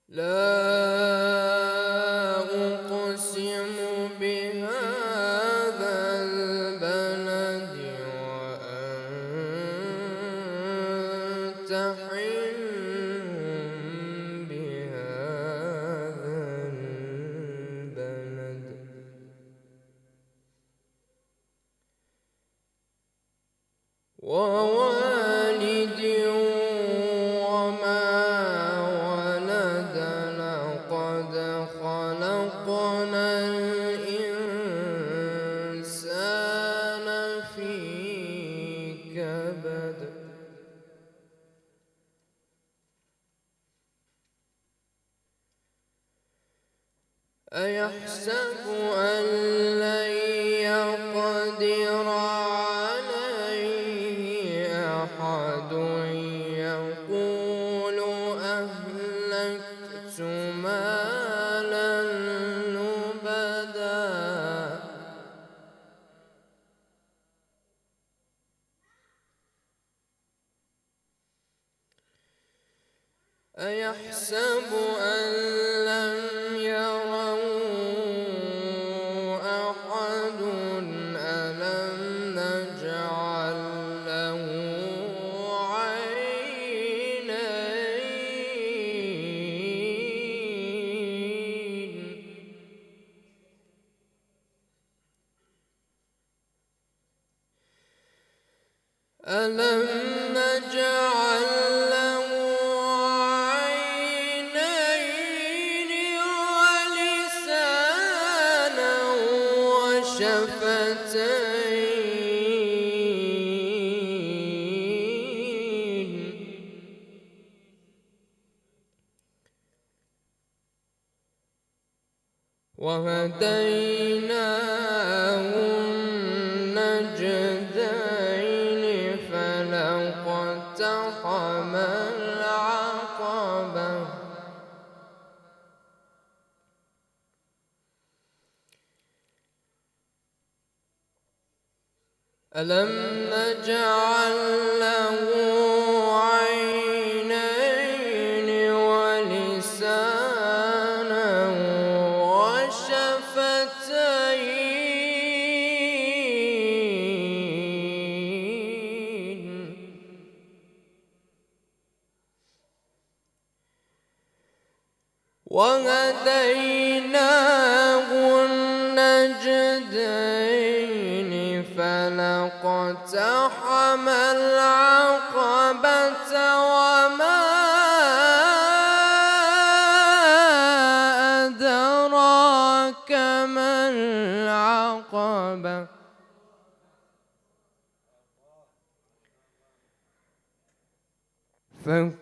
لا أقسم بهذا البلد وأنت حل بهذا البلد ووالد وما ولد لقد خلقنا الإنسان في كبد أيحسب أن لن يقدر عليه أحد يقول أهلكت مالا لبدا أيحسب أن لم يره أحد ألم نجعل له عينين ألم نجعل له عينين ولسانا وشفتين وهديناه النجدين فلاقتحم العقبة ألم نجعل له عينين ولسانا وشفتين وهديناه النجدين فلاقتحم العقبة وما أدراك ما العقبة فك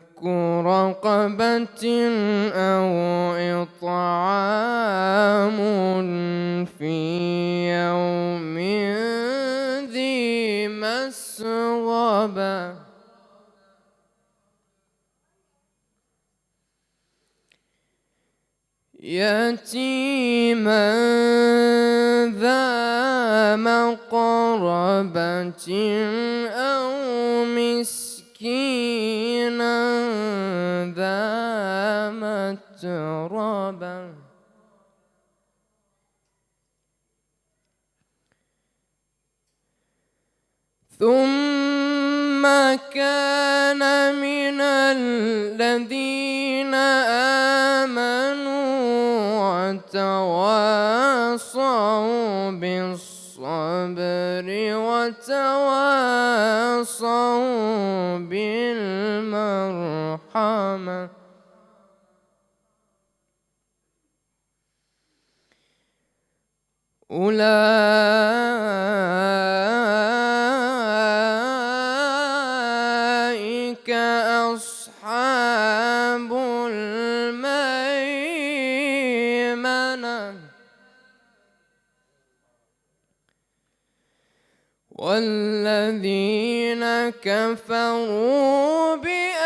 رقبة أو إطعام في يوم ذي مسغبة يتيما ذا مقربة أو مسكينا ذا متربة ثم كان من الذين آمنوا وتواصوا بالصبر وتواصوا بالمرحمة أولئك أصحاب الميمنة والذين كفروا بآياتنا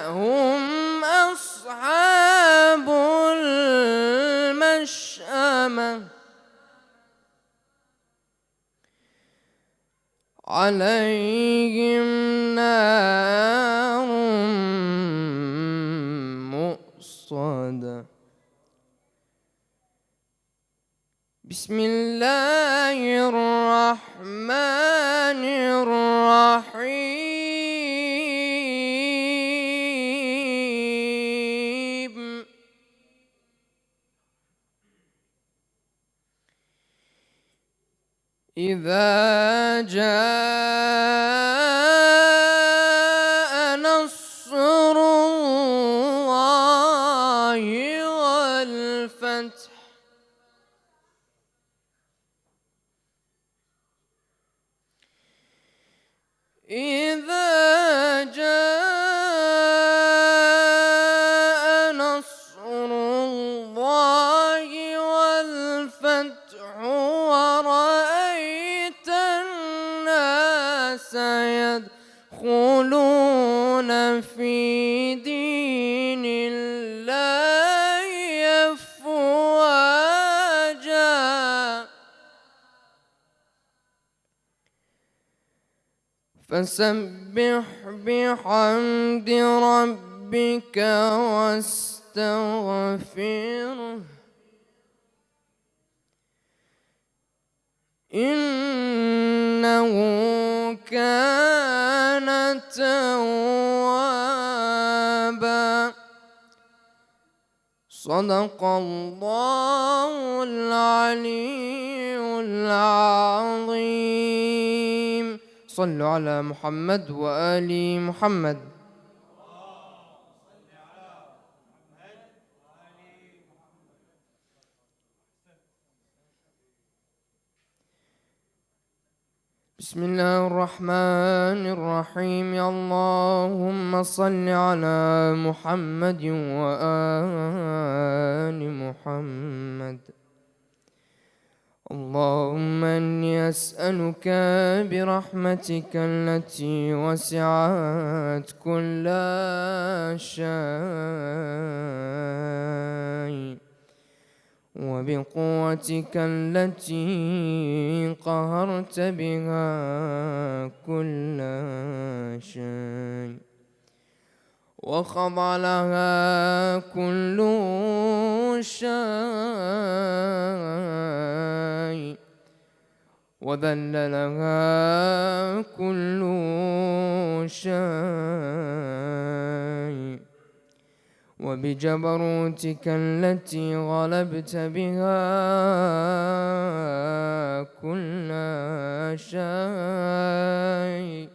هم أصحاب المشأمة عليهم نار بسم الله الرحمن الرحيم. إذا جاء نصر الله والفتح إذا جاء نصر الله والفتح ورأيت الناس يدخلون في دين الله أفواجا فسبح بحمد ربك واستغفره إنه كان توابا. صدق الله العلي العظيم. صلوا على محمد وآل محمد. بسم الله الرحمن الرحيم. اللهم صل على محمد وآل محمد. اللهم إني أسألك برحمتك التي وسعت كل شيء وبقوتك التي قهرت بها كل شيء وخضع لها كل شيء وذل لها كل شيء وبجبروتك التي غلبت بها كل شيء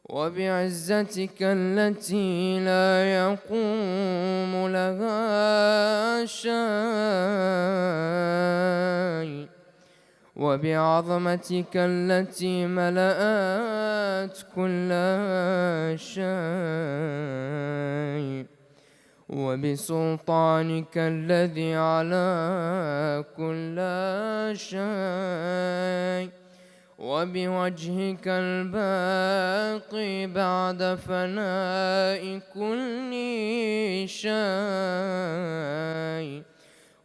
وبعزتك التي لا يقوم لها شيء وبعظمتك التي ملأت كل شيء وبسلطانك الذي على كل شيء وبوجهك الباقي بعد فناء كل شيء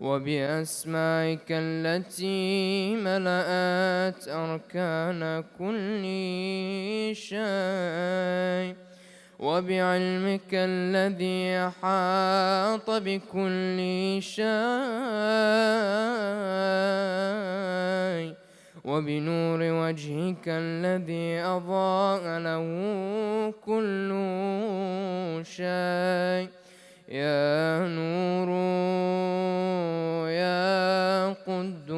وبأسمائك التي ملأت أركان كل شيء وبعلمك الذي أحاط بكل شيء وبنور وجهك الذي أضاء له كل شيء. يا نور يا قدوس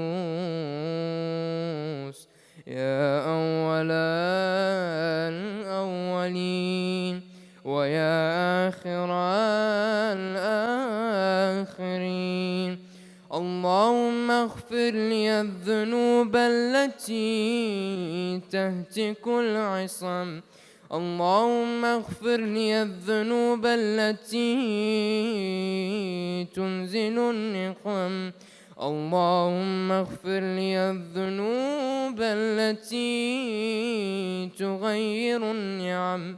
يا أول الأولين ويا آخر الآخرين. اللهم اغفر لي الذنوب التي تهتك العصم. اللهم اغفر لي الذنوب التي تنزل النقم. اللهم اغفر لي الذنوب التي تغير النعم.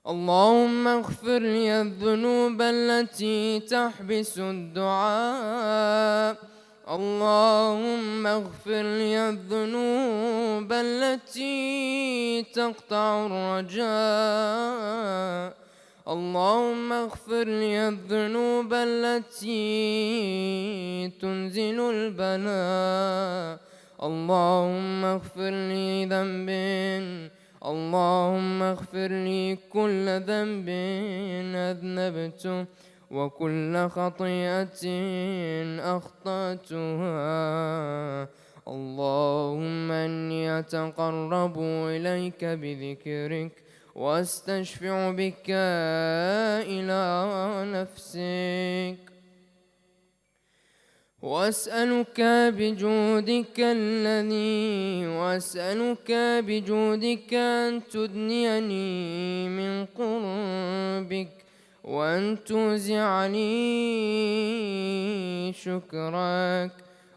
اللهم اغفر لي الذنوب التي تحبس الدعاء. اللهم اغفر لي الذنوب التي تقطع الرجاء. اللهم اغفر لي الذنوب التي تنزل البلاء. اللهم اغفر لي اللهم اغفر لي كل ذنب أذنبته وكل خطيئة أخطأتها. اللهم إني أتقرب إليك بذكرك واستشفع بك إلى نفسك، وأسألك بجودك أن تدنيني من قربك وأن توزعني شكرك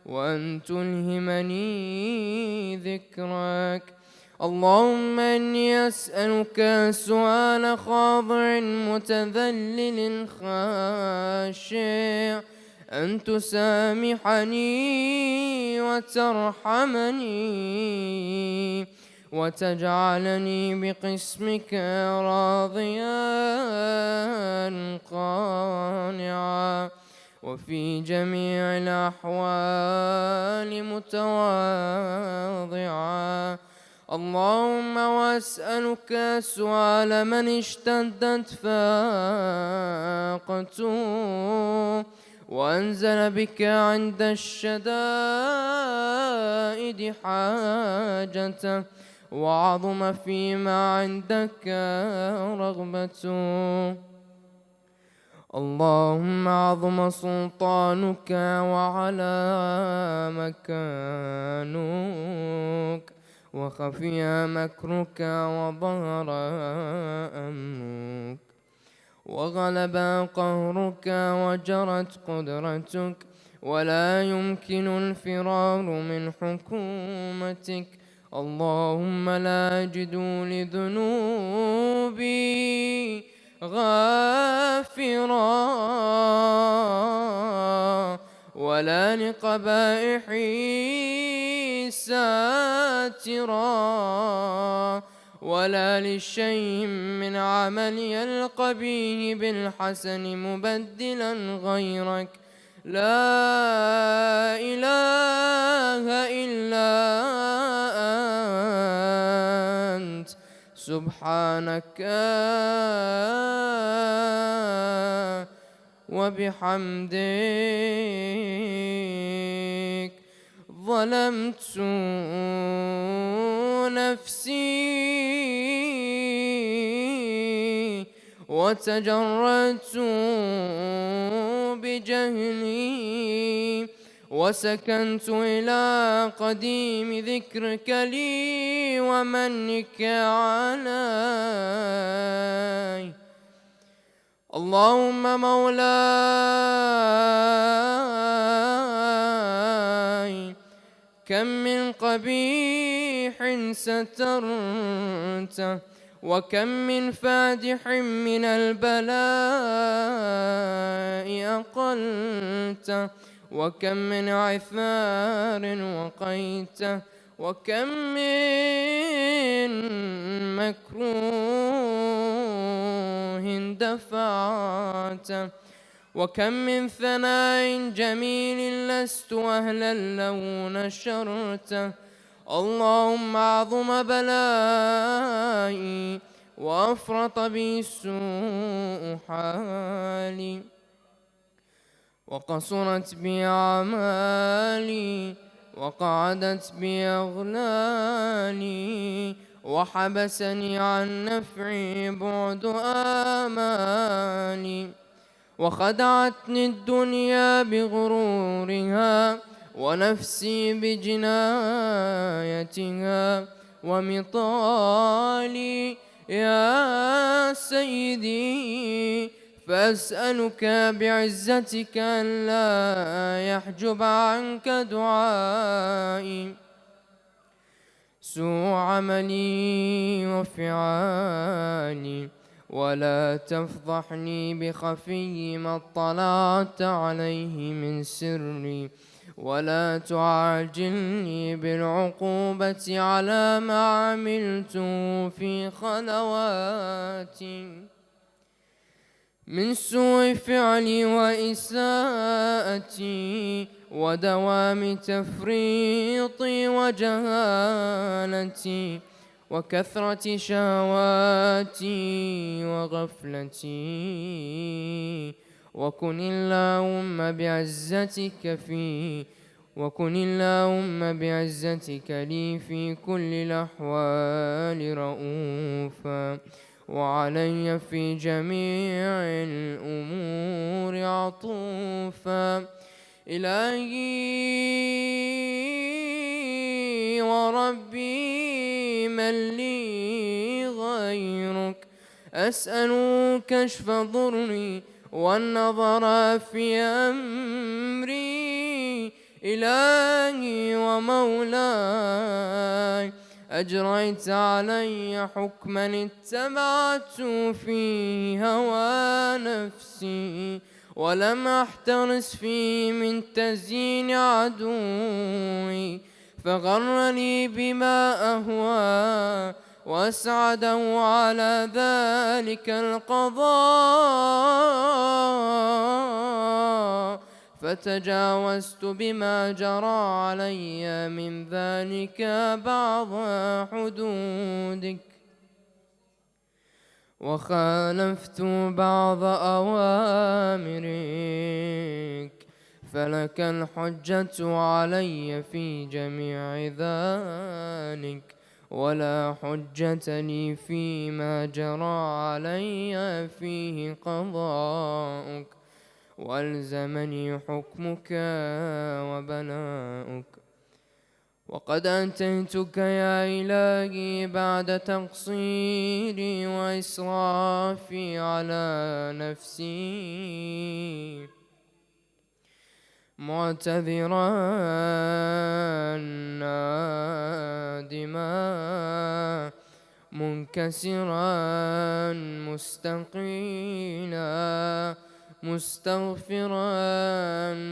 وأن تلهمني ذكرك. اللهم إني أسألك سؤال خاضع متذلل خاشع أن تسامحني وترحمني وتجعلني بقسمك راضيا قانعا وفي جميع الأحوال متواضعا. اللهم وأسألك سؤال من اشتدت فاقته وأنزل بك عند الشدائد حاجته وعظم فيما عندك رغبته. اللهم عظم سلطانك وعلى مكانك وخفي مكرك وظهر أمرك وغلب قهرك وجرت قدرتك ولا يمكن الفرار من حكومتك. اللهم لا أجد لذنوبي غافرا ولا لقبائحي ساترا ولا لشيء من عملي القبيح بالحسن مبدلا غيرك. لا إله إلا أنت سبحانك وبحمدك ظلمت نفسي وتجردت بجهلي وسكنت إلى قديم ذكرك لي ومنك علي. اللهم مولاي كم من قبيح سترته وكم من فادح من البلاء أقلته وكم من عثار وقيته وكم من مكروه دفعته وكم من ثناء جميل لست أهلا له نشرته. اللهم أعظم بلائي وأفرط بي سوء حالي وقصرت بي أعمالي وقعدت بي أغلالي وحبسني عن نفعي بعد آمالي وخدعتني الدنيا بغرورها ونفسي بجنايتها ومطالي. يا سيدي فأسألك بعزتك أن لا يحجب عنك دعائي سوء عملي وفعالي ولا تفضحني بخفي ما اطلعت عليه من سري ولا تعاجلني بالعقوبة على ما عملت في خلواتي. من سوء فعلي وإساءتي ودوام تفريطي وجهالتي وكثرة شهواتي وغفلتي. وكن اللهم بعزتك وكن اللهم بعزتك لي في كل الأحوال رؤوفا، وعلي في جميع الأمور عطوفا. إلهي وربي من لي غيرك، أسأل كشف ضري والنظر في أمري. إلهي ومولاي، أجريت علي حكما اتبعت فيه هوى نفسي، ولم أحترس فيه من تزيين عدوي، فغرني بما أهوى وأسعده على ذلك القضاء، فتجاوزت بما جرى علي من ذلك بعض حدودك، وخالفت بعض أوامرك، فلك الحجة علي في جميع ذلك، ولا حجة لي فيما جرى علي فيه قضاؤك، وألزمني حكمك وبلاؤك. وقد أتيتك يا إلهي بعد تقصيري وإسرافي على نفسي، معتذرا نادما منكسرا مستقيلا مستغفرا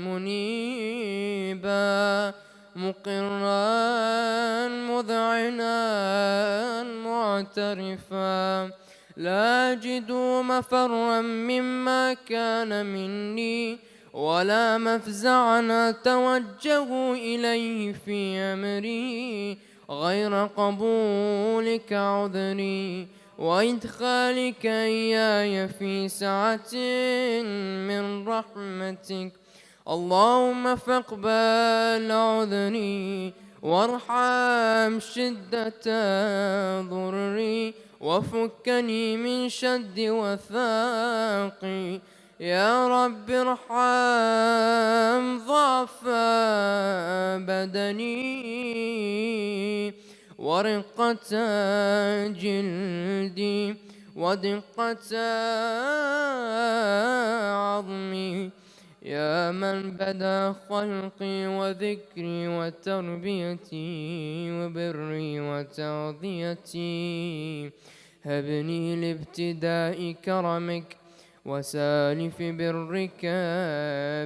منيبا مقرا مذعنا معترفا، لا أجد مفرا مما كان مني، ولا مفزعا أتوجه إليه في أمري، غير قبولك عذري وإدخالك إياي في سعة من رحمتك. اللهم فاقبل عذري وارحم شدة ضري، وفكني من شد وثاقي. يا رب ارحم ضعف بدني ورقة جلدي ودقة عظمي. يا من بدا خلقي وذكري وتربيتي وبري وتغذيتي، هبني لابتداء كرمك وسالف برك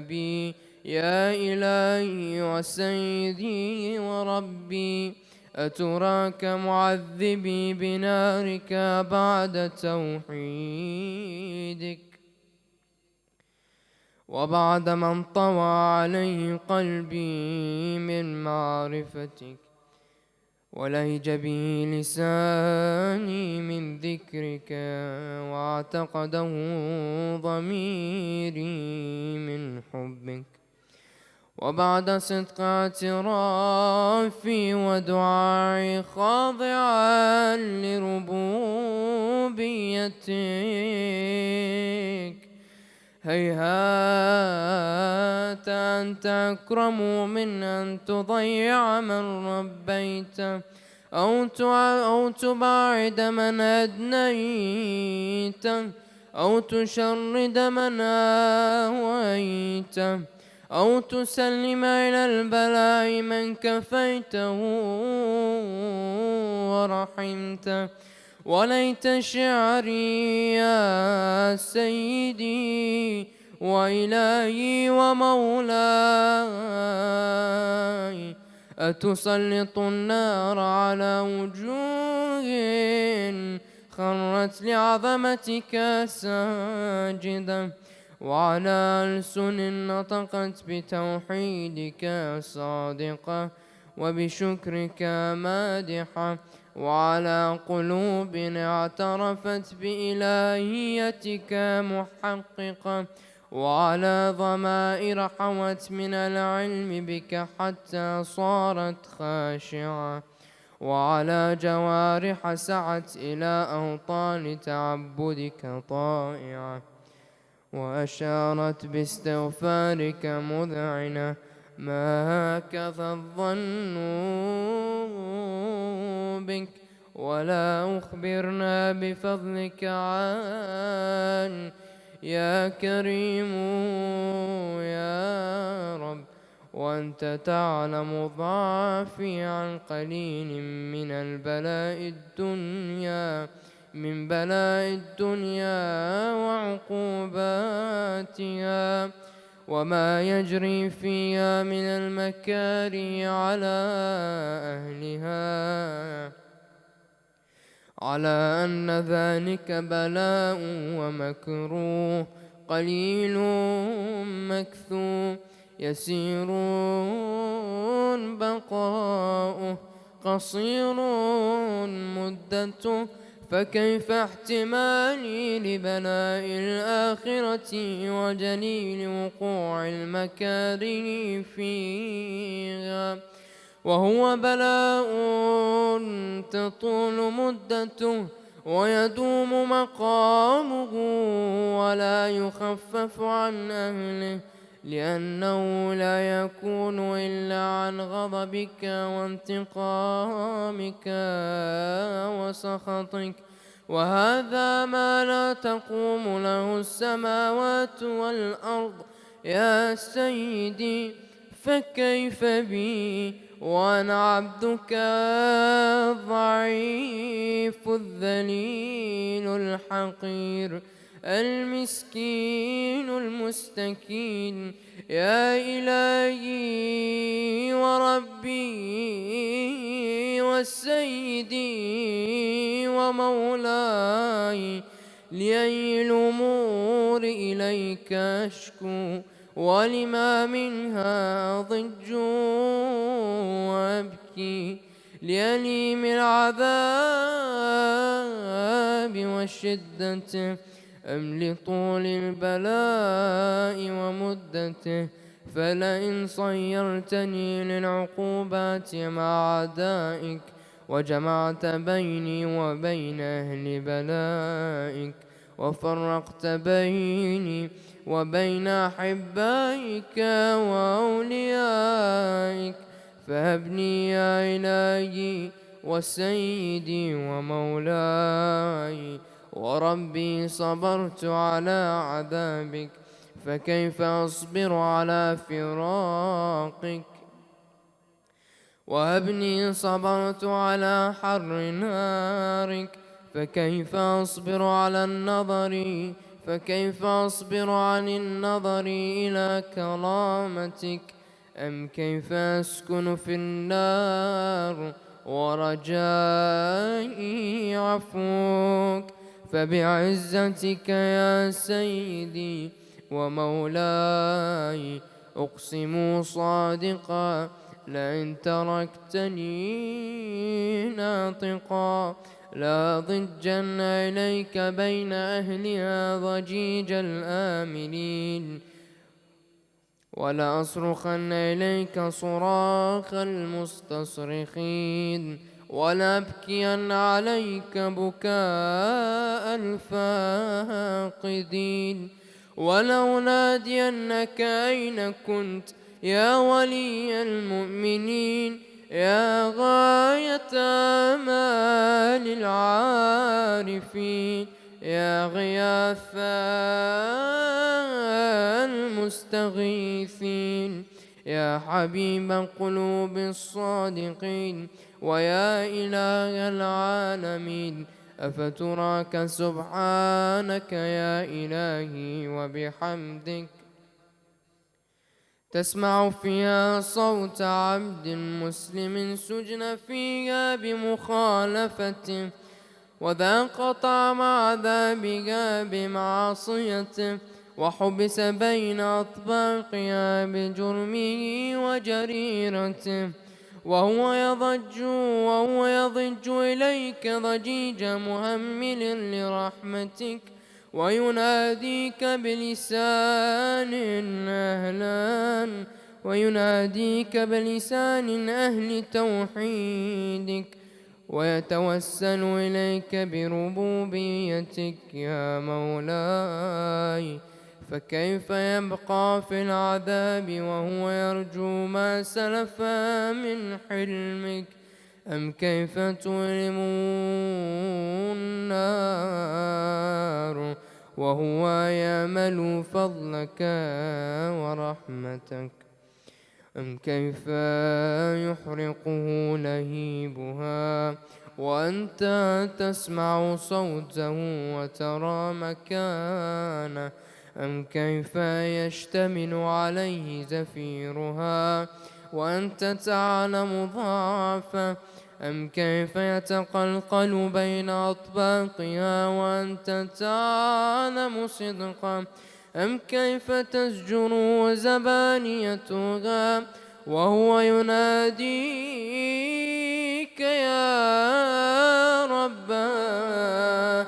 بي، يا إلهي وسيدي وربي. أتراك معذبي بنارك بعد توحيدك، وبعد ما انطوى عليه قلبي من معرفتك، ولهج به لساني من ذكرك، واعتقده ضميري من حبك، وبعد صدق اعترافي ودعائي خاضعا لربوبيتك، هيهات أنت أكرم من أن تضيع من ربيت، أو تباعد من أدنيت، أو تشرد من آويت، أو تسلم إلى البلاء من كفيته ورحمته. وليت شعري يا سيدي وإلهي ومولاي، أتسلط النار على وجوه خرت لعظمتك ساجدة، وعلى ألسن نطقت بتوحيدك صادقة، وبشكرك مادحة، وعلى قلوب اعترفت بإلهيتك محققة، وعلى ضمائر حوت من العلم بك حتى صارت خاشعة، وعلى جوارح سعت إلى أوطان تعبدك طائعة، وأشارت باستغفارك مذعنة. ما هكذا الظن بك، ولا أخبرنا بفضلك عن يا كريم يا رب، وأنت تعلم ضعفي عن قليل من بلاء الدنيا وعقوباتها، وما يجري فيها من المكاره على أهلها، على أن ذلك بلاء ومكروه، قليل مكثور، يسير بقاؤه، قصير مدته، فكيف احتمالي لبلاء الآخرة وجليل وقوع المكاره فيها، وهو بلاء تطول مدته ويدوم مقامه ولا يخفف عن أهله، لأنه لا يكون إلا عن غضبك وانتقامك وسخطك، وهذا ما لا تقوم له السماوات والأرض يا سيدي، فكيف بي وأنا عبدك الضعيف الذليل الحقير المسكين المستكين، يا إلهي وربي وسيدي ومولاي، لأي الأمور إليك أشكو، ولما منها ضج وأبكي، لأليم العذاب والشدة أم لطول البلاء ومدته، فلئن صيرتني للعقوبات مع أعدائك وجمعت بيني وبين أهل بلائك وفرقت بيني وبين أحبائك وأوليائك، فهبني يا إلهي وسيدي ومولاي وربي، صبرت على عذابك فكيف أصبر على فراقك، وهبني صبرت على حر نارك فكيف أصبر على النظر، فكيف أصبر عن النظر إلى كرامتك، أم كيف أسكن في النار ورجائي عفوك، فبعزتك يا سيدي ومولاي أقسم صادقا، لئن تركتني ناطقا لأضجن إليك بين أهلها ضجيج الآمنين، ولأصرخن إليك صراخ المستصرخين، ولأبكين عليك بكاء الفاقدين، ولأنادينك أين كنت يا ولي المؤمنين، يا غاية آمال العارفين، يا غياث المستغيثين، يا حبيب قلوب الصادقين، ويا إله العالمين، أفتراك سبحانك يا إلهي وبحمدك تسمع فيها صوت عبد مسلم سجن فيها بمخالفته، وذاق طعم عذابها بمعصيته، وحبس بين أطباقها بجرمه وجريرته، وهو يضج إليك ضجيج مهمل لرحمتك، ويناديك بلسان أهل توحيدك، ويتوسل إليك بربوبيتك يا مولاي، فكيف يبقى في العذاب وهو يرجو ما سلف من حلمك؟ أم كيف تؤلم النار وهو يأمل فضلك ورحمتك؟ أم كيف يحرقه لهيبها وأنت تسمع صوته وترى مكانه؟ أم كيف يشتمل عليه زفيرها وأنت تعلم ضعفه؟ أم كيف يتقلقل بين أطباقها وأنت تعلم صدقه؟ أم كيف تزجر زبانيتها وهو يناديك يا رباه؟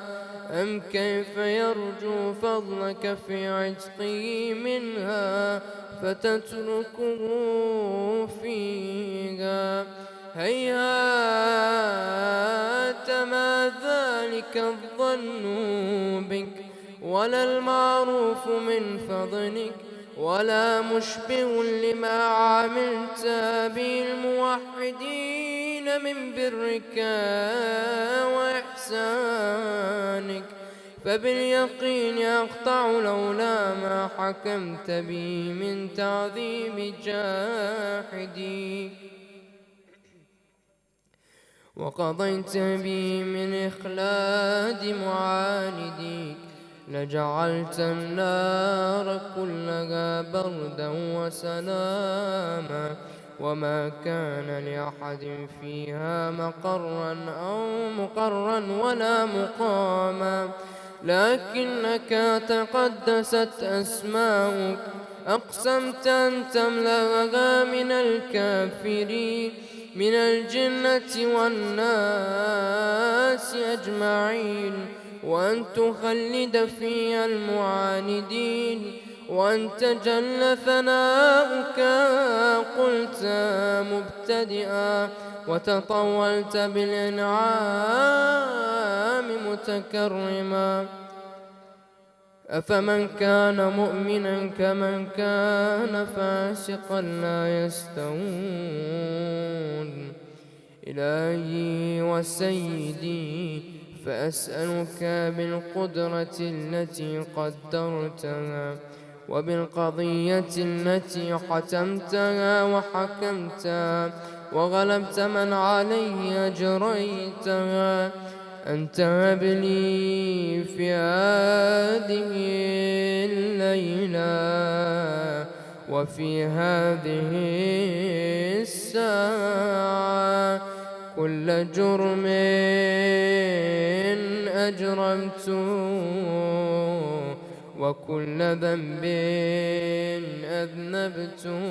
أم كيف يرجو فضلك في عتقه منها فتتركه فيها؟ هيهات ما ذلك الظن بك، ولا المعروف من فضلك، ولا مشبه لما عملت به الموحدين من برك وإحسانك، فباليقين أقطع لولا ما حكمت به من تعذيب جاحديك، وقضيت به من إخلاد معانديك، لجعلت النار كلها بردا وسلاما، وما كان لأحد فيها مقرا ولا مقاما، لكنك تقدست أسماؤك، أقسمت أن تملأها من الكافرين من الجنة والناس أجمعين، وأن تخلد فيها المعاندين، وأن تجل ثناؤك قلت مبتدئا، وتطولت بالإنعام متكرما. أفمن كان مؤمنا كمن كان فاسقا لا يستوون. إلهي وسيدي، فأسألك بالقدرة التي قدرتها، وبالقضية التي حتمتها وحكمتها وغلبت من عليه أجريتها، أن تهب لي في هذه الليلة وفي هذه الساعة كل جرم أجرمته، وكل ذنب أذنبته،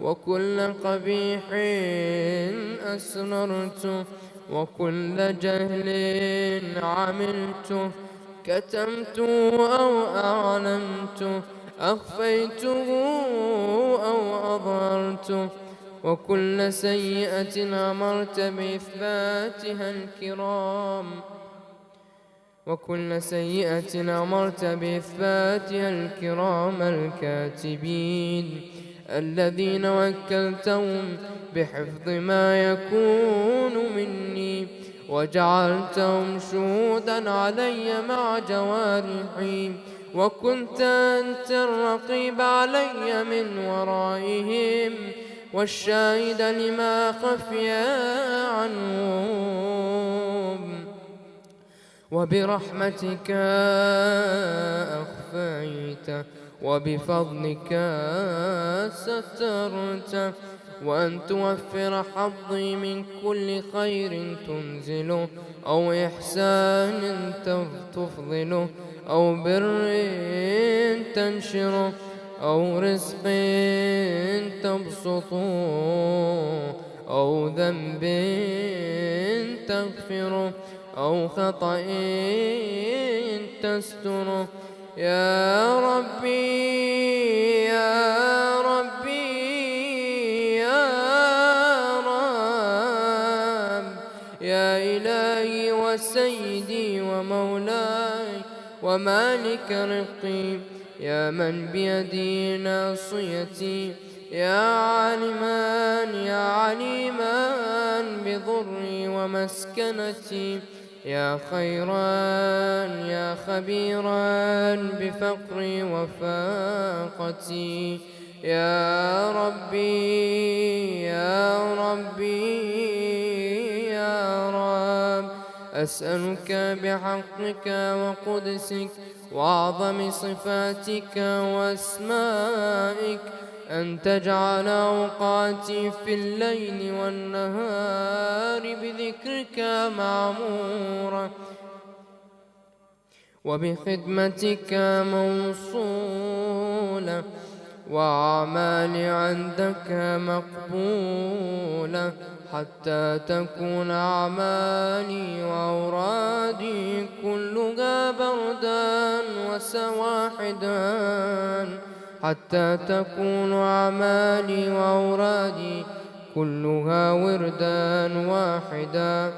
وكل قبيح أسررته، وكل جهل عملته، كتمته أو أعلنته، أخفيته أو أظهرته، وكل سيئة أمرت بإثباتها الكرام الكاتبين، الذين وكلتهم بحفظ ما يكون مني، وجعلتهم شهودا علي مع جوارحي، وكنت أنت الرقيب علي من ورائهم، والشاهد لما خفي عنهم، وبرحمتك أخفيت، وبفضلك سترت، وأن توفر حظي من كل خير تنزله، أو إحسان تفضله، أو بر تنشره، أو رزق تبسطه، أو ذنب تغفره، أو خطأ تستره. يا ربي يا ربي يا رب، يا إلهي وسيدي ومولاي ومالك رقي، يا من بيدي ناصيتي، يا عليما بضري ومسكنتي، يا خيرا يا خبيرا بفقري وفاقتي. يا ربي يا ربي يا رب، أسألك بحقك وقدسك وأعظم صفاتك وأسمائك أن تجعل أوقاتي في الليل والنهار بذكرك معمورة، وبخدمتك موصولة، وأعمالي عندك مقبولة، حتى تكون أعمالي وأورادي كلها بردا وسواحدا، حتى تكون أعمالي وأورادي كلها وردا واحدا.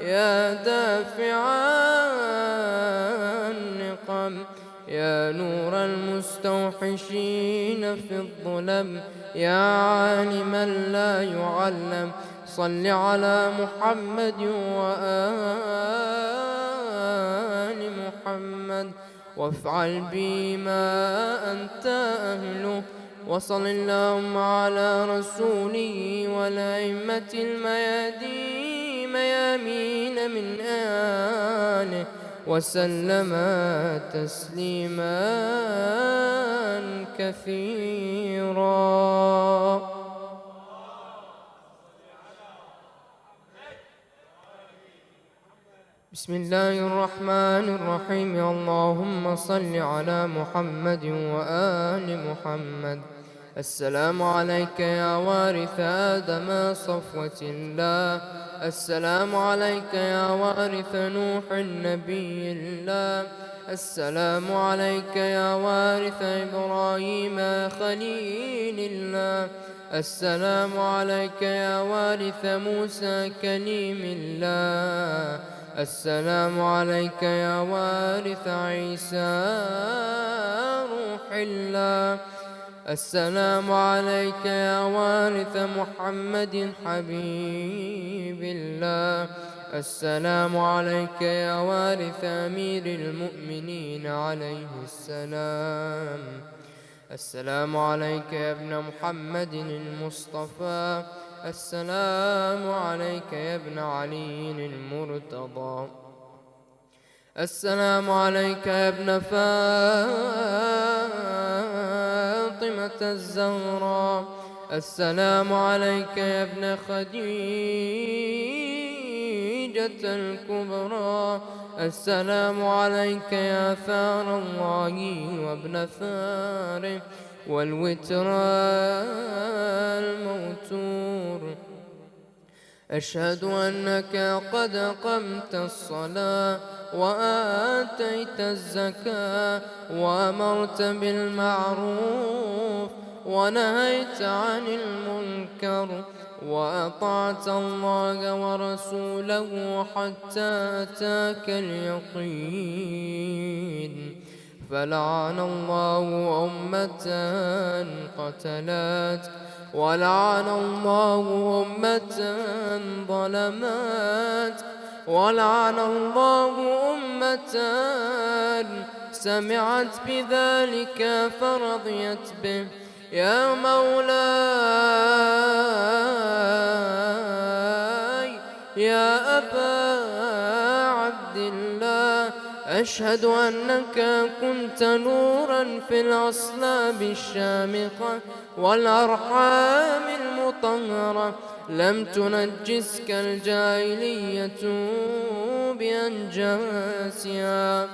يا دافع النقم، يا نور المستوحشين في الظلم، يا عالما لا يعلم. صل على محمد وآل محمد، وافعل بي ما أنت أهله. وصل اللهم على رسوله والأئمة الميامين من آله، وسلم تسليما كثيرا. بسم الله الرحمن الرحيم. اللهم صل على محمد وآل محمد. السلام عليك يا وارث آدم صفوة الله، السلام عليك يا وارث نوح النبي الله، السلام عليك يا وارث إبراهيم خليل الله، السلام عليك يا وارث موسى كليم الله، السلام عليك يا وارث عيسى روح الله، السلام عليك يا وارث محمد حبيب الله، السلام عليك يا وارث أمير المؤمنين عليه السلام، السلام عليك يا ابن محمد المصطفى، السلام عليك يا ابن علي المرتضى، السلام عليك يا ابن فاطمة الزهراء، السلام عليك يا ابن خديجة الكبرى، السلام عليك يا ثار الله وابن ثاره والوتر الموتور. أشهد أنك قد أقمت الصلاة وآتيت الزكاة وأمرت بالمعروف ونهيت عن المنكر وأطعت الله ورسوله حتى أتاك اليقين. فلعن الله أمة قتلت، ولعن الله أمة ظلمت، ولعن الله أمة سمعت بذلك فرضيت به. يا مولاي يا أبا عبد الله، أشهد أنك كنت نورا في الأصلاب الشامخة والأرحام المطهرة، لم تنجسك الجاهلية بأنجاسها،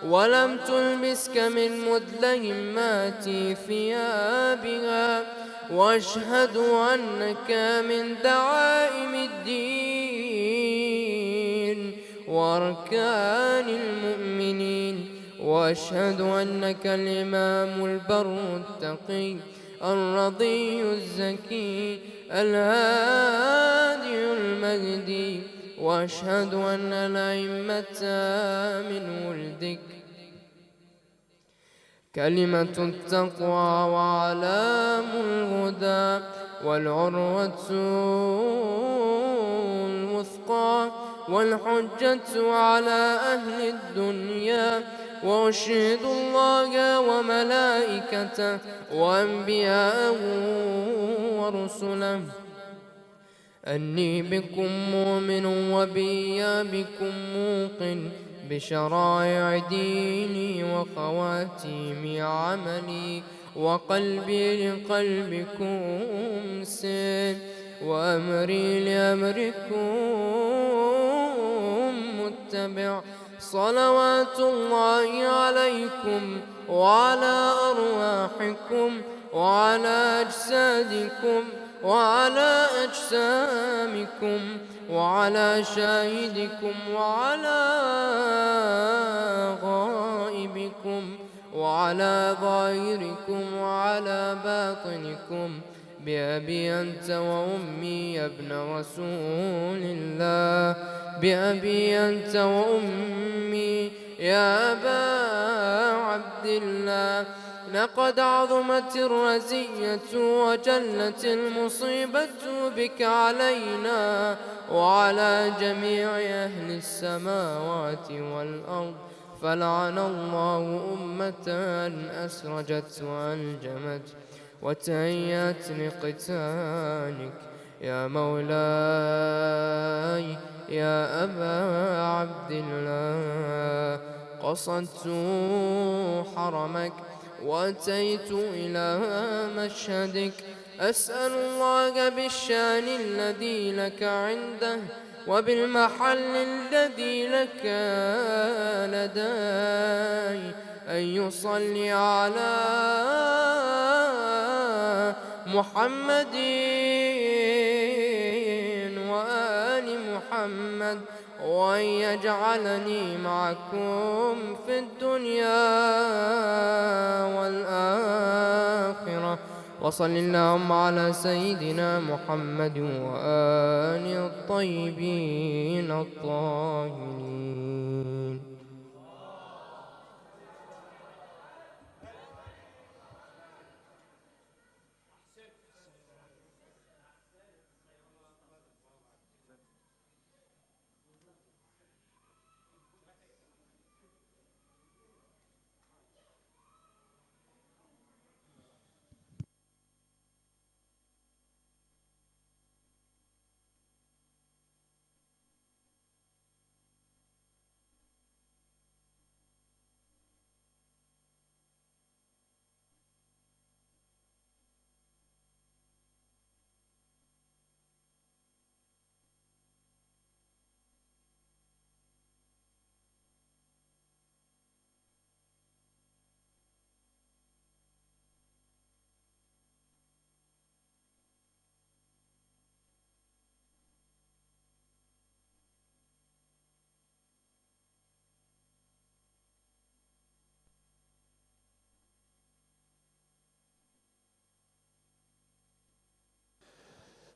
ولم تلبسك من مدلهمات ثيابها، وأشهد أنك من دعائم الدين وأركان المؤمنين، وأشهد أنك الإمام البر التقي الرضي الزكي الهادي المهدي، وأشهد أن الأئمة من ولدك كلمة التقوى وعلام الهدى والعروة الوثقى والحجة على أهل الدنيا. وأشهد الله وملائكته وأنبياءه ورسله أني بكم مؤمن وبإيابكم موقن بشرائع ديني وخواتيم عملي، وقلبي لقلبكم سن وأمري لأمركم متبع. صلوات الله عليكم وعلى أرواحكم وعلى أجسادكم وعلى أجسامكم وعلى شاهدكم وعلى غائبكم وعلى ظاهركم وعلى باطنكم، بأبي أنت وأمي يا ابن رسول الله، بأبي أنت وأمي يا أبا عبد الله. لقد عظمت الرزية وجلت المصيبة بك علينا وعلى جميع أهل السماوات والأرض، فلعن الله أمة أسرجت وألجمت وتهيأت لقتالك يا مولاي يا أبا عبد الله. قصدت حرمك وأتيت إلى مشهدك، أسأل الله بالشان الذي لك عنده وبالمحل الذي لك لدي أن يصلي على محمد وآل محمد، وأن يجعلني معكم في الدنيا والآخرة. وصل اللهم على سيدنا محمد وآله الطيبين الطاهرين.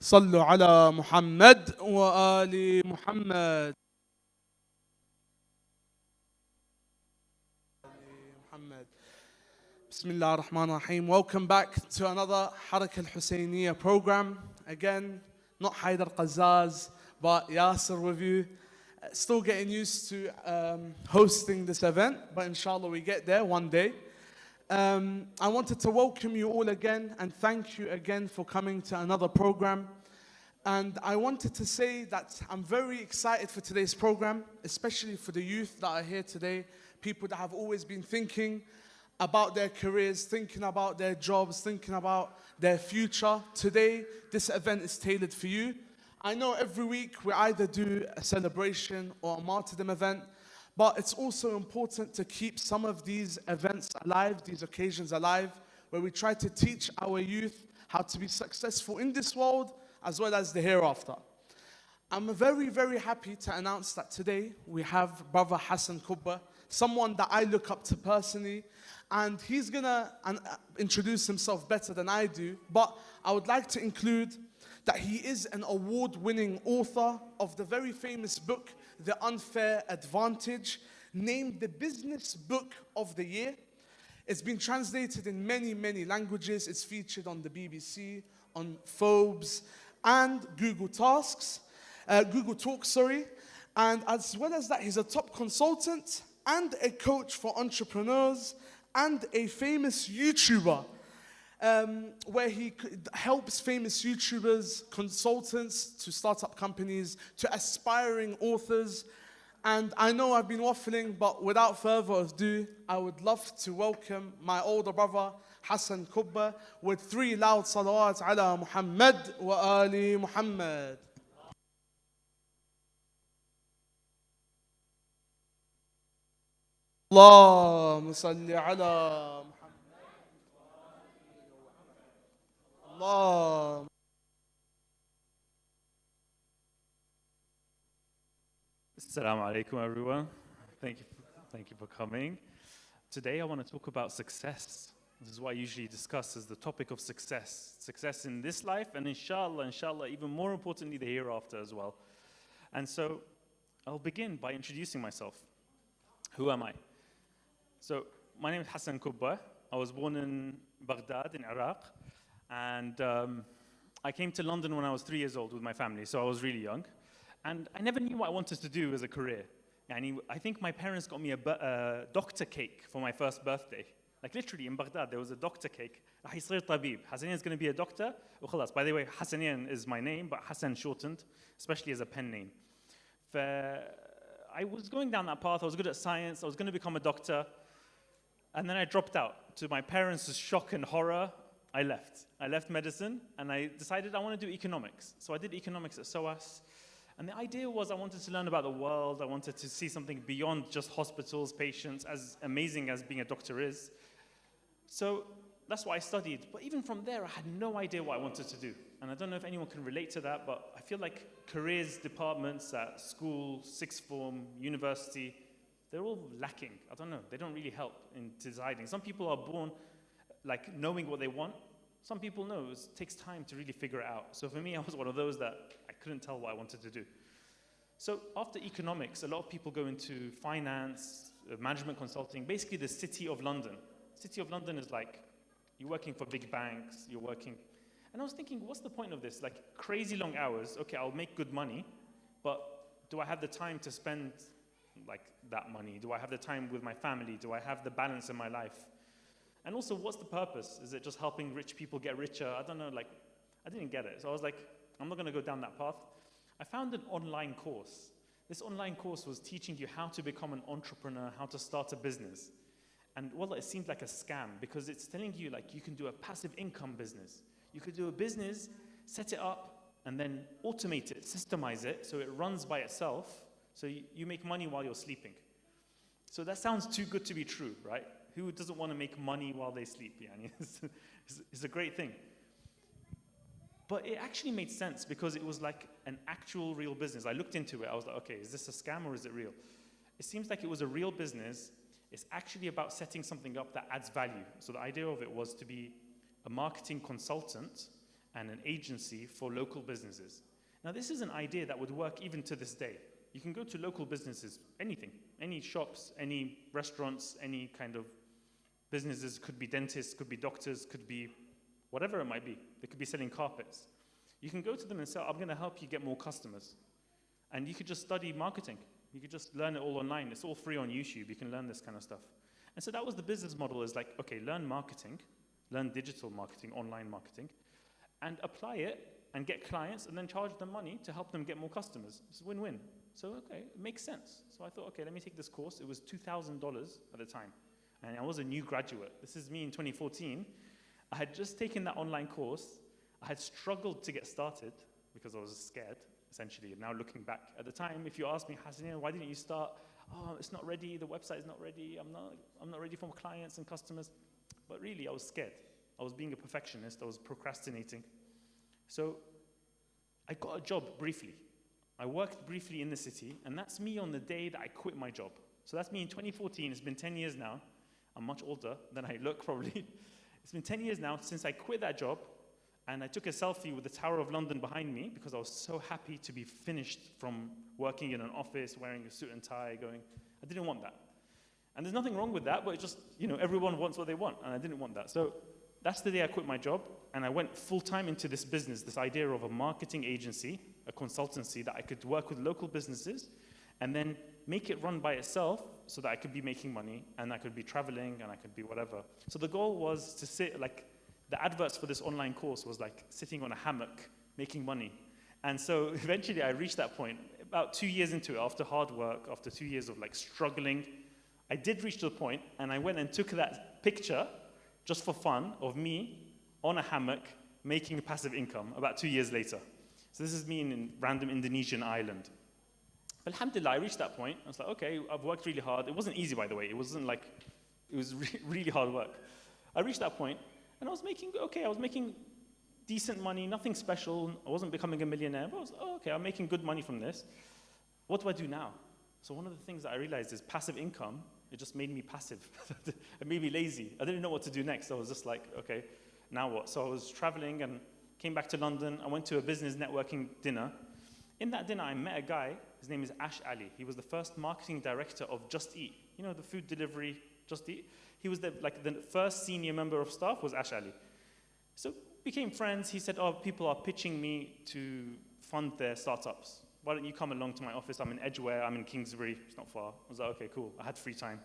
صلوا على محمد وآل محمد. Bismillah ar-Rahman ar-Rahim. Welcome back to another Haraka Al-Hussainiya program. Again, not Haidar Qazzaz, but Yasser with you. Still getting used to hosting this event, but inshallah we get there one day. I wanted to welcome you all again and thank you again for coming to another program. And I wanted to say that I'm very excited for today's program, especially for the youth that are here today, people that have always been thinking about their careers, thinking about their jobs, thinking about their future. Today, this event is tailored for you. I know every week we either do a celebration or a martyrdom event, but it's also important to keep some of these events alive, these occasions alive, where we try to teach our youth how to be successful in this world as well as the hereafter. I'm very, very happy to announce that today we have Brother Hassan Kubba, someone that I look up to personally, and he's gonna introduce himself better than I do, but I would like to include that he is an award-winning author of the very famous book, The Unfair Advantage, named the Business Book of the Year. It's been translated in many, many languages. It's featured on the BBC, on Forbes, and Google Talks, and as well as that, he's a top consultant and a coach for entrepreneurs and a famous YouTuber, where he helps famous YouTubers, consultants to start up companies, to aspiring authors. And I know I've been waffling, but without further ado, I would love to welcome my older brother, Hassan Kubba, with 3 loud salawats ala Muhammad wa ali Muhammad. اللهم صل على محمد. الله. Assalamu alaikum, everyone. Thank you for coming. Today I want to talk about success. This is what I usually discuss as the topic of success. Success in this life and inshallah, even more importantly, the hereafter as well. And so I'll begin by introducing myself. Who am I? So, my name is Hassan Kubba. I was born in Baghdad, in Iraq, and I came to London when I was 3 years old with my family, so I was really young. And I never knew what I wanted to do as a career. And I think my parents got me a doctor cake for my first birthday. Like literally in Baghdad, there was a doctor cake. راح يصير طبيب. Hasnain is going to be a doctor. وخلاص. By the way, Hasnain is my name, but Hassan shortened, especially as a pen name. I was going down that path. I was good at science. I was going to become a doctor. And then I dropped out. To my parents' shock and horror, I left. I left medicine, and I decided I want to do economics. So I did economics at SOAS. And the idea was I wanted to learn about the world. I wanted to see something beyond just hospitals, patients, as amazing as being a doctor is. So that's what I studied. But even from there, I had no idea what I wanted to do. And I don't know if anyone can relate to that, but I feel like careers departments at school, sixth form, university, they're all lacking. I don't know. They don't really help in deciding. Some people are born like knowing what they want. Some people know it takes time to really figure it out. So for me, I was one of those that I couldn't tell what I wanted to do. So after economics, a lot of people go into finance, management consulting, basically the City of London. City of London is like, you're working for big banks, you're working. And I was thinking, what's the point of this? Like crazy long hours, okay, I'll make good money, but do I have the time to spend like that money? Do I have the time with my family? Do I have the balance in my life? And also, what's the purpose? Is it just helping rich people get richer? I don't know, like, I didn't get it. So I was like, I'm not going to go down that path. I found an online course. This online course was teaching you how to become an entrepreneur, how to start a business. And well, it seemed like a scam because it's telling you like you can do a passive income business. You could do a business, set it up, and then automate it, systemize it, so it runs by itself, so you make money while you're sleeping. So that sounds too good to be true, right? Who doesn't want to make money while they sleep? Yeah, it's a great thing. But it actually made sense because it was like an actual real business. I looked into it. I was like, okay, is this a scam or is it real? It seems like it was a real business. It's actually about setting something up that adds value. So the idea of it was to be a marketing consultant and an agency for local businesses. Now, this is an idea that would work even to this day. You can go to local businesses, anything, any shops, any restaurants, any kind of businesses, could be dentists, could be doctors, could be whatever it might be. They could be selling carpets. You can go to them and say, I'm going to help you get more customers. And you could just study marketing. You could just learn it all online. It's all free on YouTube. You can learn this kind of stuff. And so that was the business model, is like, okay, learn marketing, learn digital marketing, online marketing, and apply it and get clients and then charge them money to help them get more customers. It's win-win. So, okay, it makes sense. So I thought, okay, let me take this course. It was $2,000 at the time. And I was a new graduate. This is me in 2014. I had just taken that online course. I had struggled to get started because I was scared, essentially. Now looking back at the time, if you ask me, Hasnain, why didn't you start? Oh, it's not ready. The website is not ready. I'm not ready for clients and customers. But really, I was scared. I was being a perfectionist. I was procrastinating. So I got a job briefly. I worked briefly in the city, and that's me on the day that I quit my job. So that's me in 2014. It's been 10 years now. I'm much older than I look, probably. It's been 10 years now since I quit that job, and I took a selfie with the Tower of London behind me because I was so happy to be finished from working in an office, wearing a suit and tie, going, I didn't want that. And there's nothing wrong with that, but it just, everyone wants what they want, and I didn't want that. So that's the day I quit my job, and I went full-time into this business, this idea of a marketing agency, a consultancy that I could work with local businesses, and then make it run by itself so that I could be making money, and I could be traveling, and I could be whatever. So the goal was to sit, like, the adverts for this online course was like sitting on a hammock, making money. And so eventually I reached that point. About 2 years into it, after hard work, after 2 years of like struggling, I did reach the point, and I went and took that picture just for fun of me on a hammock making passive income about 2 years later. So this is me in a random Indonesian island. But alhamdulillah, I reached that point. I was like, okay, I've worked really hard. It wasn't easy, by the way. It wasn't like, it was really hard work. I reached that point, and I was making decent money, nothing special. I wasn't becoming a millionaire, but I was like, okay, I'm making good money from this. What do I do now? So one of the things that I realized is passive income. It just made me passive. It made me lazy. I didn't know what to do next. I was just like, okay, now what? So I was traveling and came back to London. I went to a business networking dinner In that dinner, I met a guy, his name is Ash Ali. He was the first marketing director of Just Eat. You know, the food delivery, Just Eat? He was the first senior member of staff was Ash Ali. So became friends. He said, oh, people are pitching me to fund their startups. Why don't you come along to my office? I'm in Edgware, I'm in Kingsbury, it's not far. I was like, okay, cool. I had free time.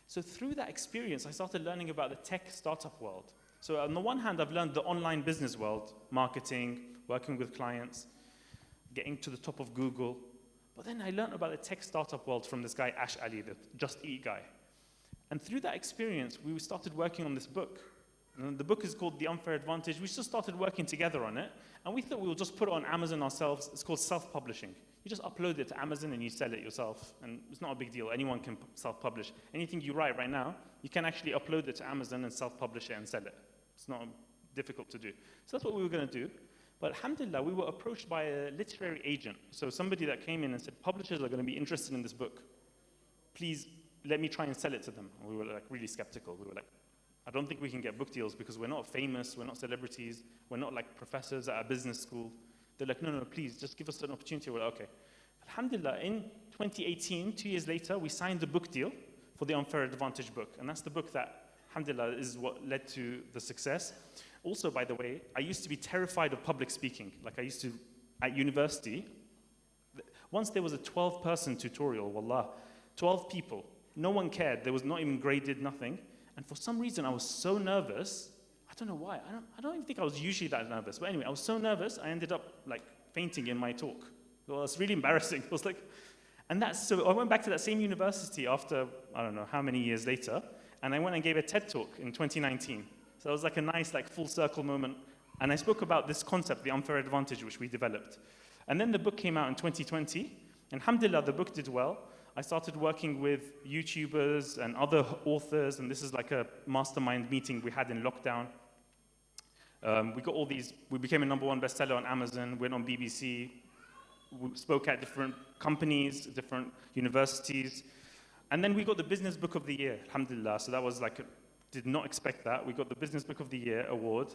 So through that experience, I started learning about the tech startup world. So on the one hand, I've learned the online business world, marketing, working with clients, getting to the top of Google. But then I learned about the tech startup world from this guy, Ash Ali, the Just Eat guy. And through that experience, we started working on this book. And the book is called The Unfair Advantage. We just started working together on it. And we thought we would just put it on Amazon ourselves. It's called self-publishing. You just upload it to Amazon and you sell it yourself. And it's not a big deal. Anyone can self-publish. Anything you write right now, you can actually upload it to Amazon and self-publish it and sell it. It's not difficult to do. So that's what we were going to do. But alhamdulillah, we were approached by a literary agent. So somebody that came in and said, publishers are going to be interested in this book. Please let me try and sell it to them. And we were like really skeptical. We were like, I don't think we can get book deals because we're not famous, we're not celebrities, we're not like professors at a business school. They're like, no, please, just give us an opportunity. We're like, okay. Alhamdulillah, in 2018, 2 years later, we signed a book deal for the Unfair Advantage book. And that's the book that, alhamdulillah, is what led to the success. Also, by the way, I used to be terrified of public speaking. Like I used to, at university, once there was a 12-person tutorial, wallah, 12 people. No one cared. There was not even graded, nothing. And for some reason, I was so nervous. I don't know why. I don't even think I was usually that nervous. But anyway, I was so nervous, I ended up like fainting in my talk. Well, it's really embarrassing. It was like, so I went back to that same university after, I don't know how many years later, and I went and gave a TED talk in 2019. So it was like a nice like full circle moment. And I spoke about this concept, the unfair advantage, which we developed. And then the book came out in 2020. And alhamdulillah, the book did well. I started working with YouTubers and other authors, and this is like a mastermind meeting we had in lockdown. We got all these, we became a #1 bestseller on Amazon, went on BBC, we spoke at different companies, different universities, and then we got the Business Book of the Year, alhamdulillah. So that was like, did not expect that. We got the Business Book of the Year award,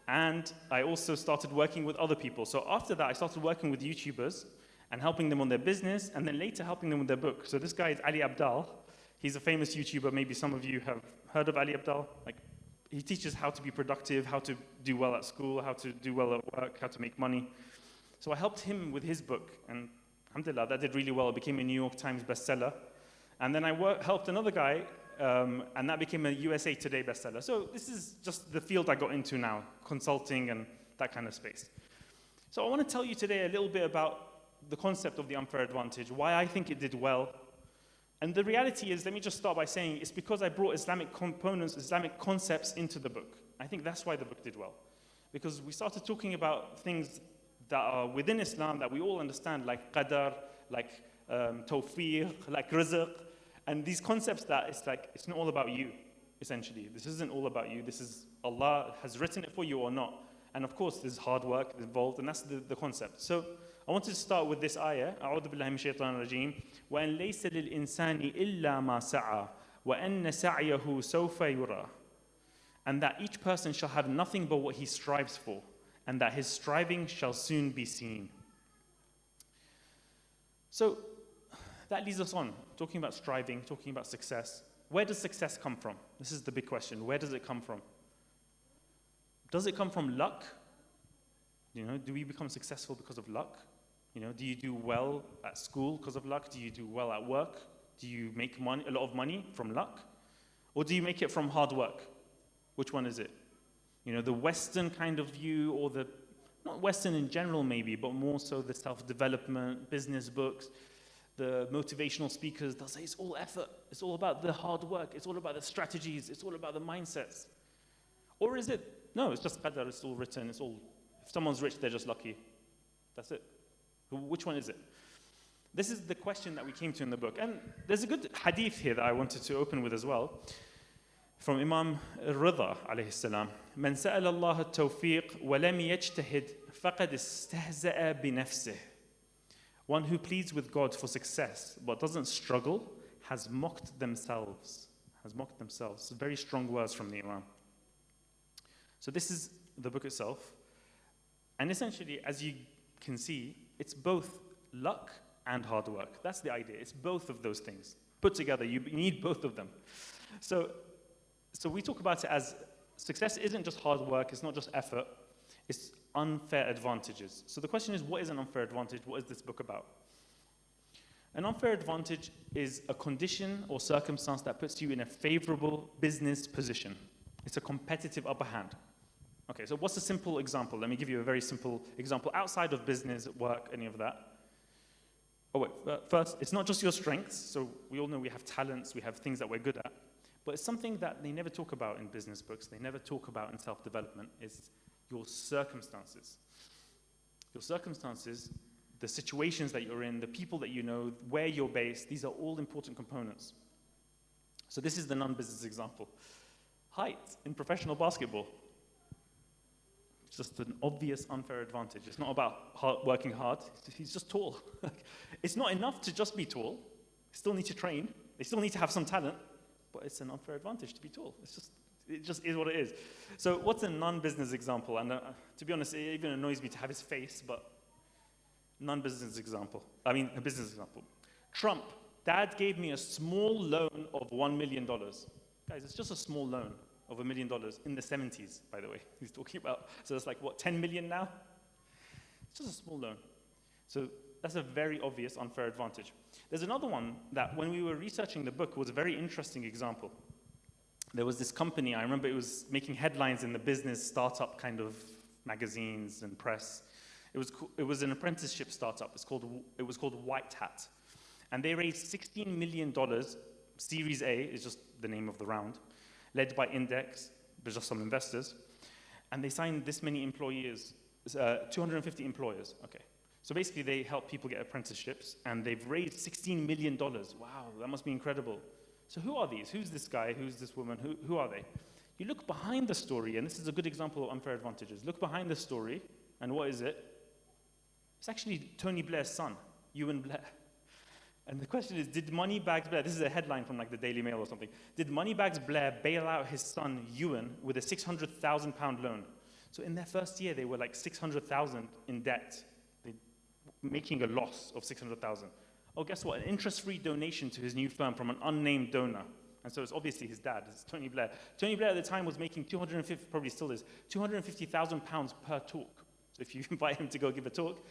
and I also started working with other people. So after that, I started working with YouTubers, and helping them on their business, and then later helping them with their book. So this guy is Ali Abdal. He's a famous YouTuber. Maybe some of you have heard of Ali Abdal. Like, he teaches how to be productive, how to do well at school, how to do well at work, how to make money. So I helped him with his book, and alhamdulillah, that did really well. It became a New York Times bestseller. And then I helped another guy, and that became a USA Today bestseller. So this is just the field I got into now, consulting and that kind of space. So I want to tell you today a little bit about the concept of the unfair advantage, why I think it did well. And the reality is, let me just start by saying, it's because I brought Islamic components, Islamic concepts into the book. I think that's why the book did well. Because we started talking about things that are within Islam that we all understand, like qadar, like tawfiq, like rizq, and these concepts that it's like, it's not all about you, essentially. This isn't all about you. This is, Allah has written it for you or not. And of course, there's hard work involved, and that's the concept. So I wanted to start with this ayah, أعوذ بالله من الشيطان الرجيم وأن ليس للإنسان إلا ما سعى وأن سعيه سوف يرى, and that each person shall have nothing but what he strives for, and that his striving shall soon be seen. So that leads us on, talking about striving, talking about success. Where does success come from? This is the big question. Where does it come from? Does it come from luck? You know, do we become successful because of luck? You know, do you do well at school because of luck? Do you do well at work? Do you make money, a lot of money from luck? Or do you make it from hard work? Which one is it? You know, the Western kind of view, or the, not Western in general maybe, but more so the self-development, business books, the motivational speakers, they'll say it's all effort, it's all about the hard work, it's all about the strategies, it's all about the mindsets. Or is it, no, it's just qadar, it's all written, it's all, if someone's rich, they're just lucky. That's it. Which one is it? This is the question that we came to in the book. And there's a good hadith here that I wanted to open with as well, from Imam Rida alayhi salam. من سأل الله التوفيق ولم يجتهد فقد استهزأ بنفسه. One who pleads with God for success but doesn't struggle has mocked themselves. Has mocked themselves. Very strong words from the Imam. So this is the book itself. And essentially, as you can see, it's both luck and hard work. That's the idea. It's both of those things. Put together, you need both of them. So we talk about it as success isn't just hard work, it's not just effort, it's unfair advantages. So the question is, what is an unfair advantage? What is this book about? An unfair advantage is a condition or circumstance that puts you in a favorable business position. It's a competitive upper hand. Okay, so what's a simple example? Let me give you a very simple example outside of business, work, any of that. Oh wait, first, it's not just your strengths. So we all know we have talents, we have things that we're good at. But it's something that they never talk about in business books, they never talk about in self-development, is your circumstances. Your circumstances, the situations that you're in, the people that you know, where you're based, these are all important components. So this is the non-business example. Height in professional basketball. It's just an obvious unfair advantage. It's not about working hard, he's just tall. It's not enough to just be tall. They still need to train, they still need to have some talent, but it's an unfair advantage to be tall. It just is what it is. So what's a non-business example? And to be honest, it even annoys me to have his face, but non-business example. I mean, a business example. Trump, Dad gave me a small loan of $1 million. Guys, it's just a small loan of $1 million in the 70s, by the way, he's talking about. So it's like, what, 10 million now? It's just a small loan. So that's a very obvious unfair advantage. There's another one that when we were researching the book was a very interesting example. There was this company, I remember it was making headlines in the business startup kind of magazines and press. It was an apprenticeship startup. It was called White Hat. And they raised $16 million. Series A is just the name of the round, led by Index, but just some investors. And they signed this many employees, 250 employers. Okay. So basically they help people get apprenticeships and they've raised $16 million. Wow, that must be incredible. So who are these? Who's this guy? Who's this woman? Who are they? You look behind the story, and this is a good example of unfair advantages. Look behind the story, and what is it? It's actually Tony Blair's son, Ewan Blair. And the question is, did Moneybags Blair, this is a headline from like the Daily Mail or something, did Moneybags Blair bail out his son, Ewan, with a £600,000 loan? So in their first year, they were like 600,000 in debt, making a loss of 600,000. Oh, guess what? An interest-free donation to his new firm from an unnamed donor. And so it's obviously his dad, it's Tony Blair. Tony Blair at the time was making 250, probably still is, £250,000 per talk. So if you invite him to go give a talk,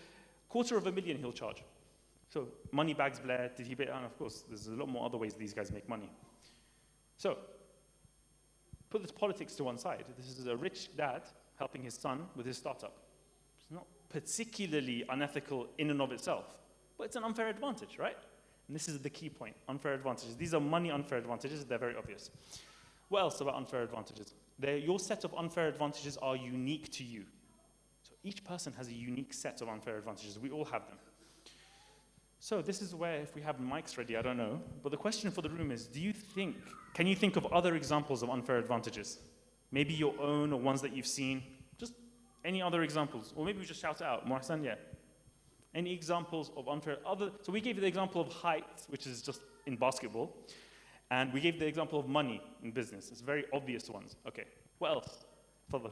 $250,000 he'll charge. So Moneybags Blair, did he pay? And of course, there's a lot more other ways these guys make money. So put this politics to one side. This is a rich dad helping his son with his startup. It's not particularly unethical in and of itself, but it's an unfair advantage, right? And this is the key point, unfair advantages. These are money unfair advantages, they're very obvious. What else about unfair advantages? Your set of unfair advantages are unique to you. So each person has a unique set of unfair advantages. We all have them. So this is where, if we have mics ready, I don't know, but the question for the room is, can you think of other examples of unfair advantages? Maybe your own or ones that you've seen? Just any other examples? Or maybe we just shout it out. Mohsen, yeah. Any examples of unfair, so we gave the example of height, which is just in basketball, and we gave the example of money in business. It's very obvious ones. Okay, what else? Further.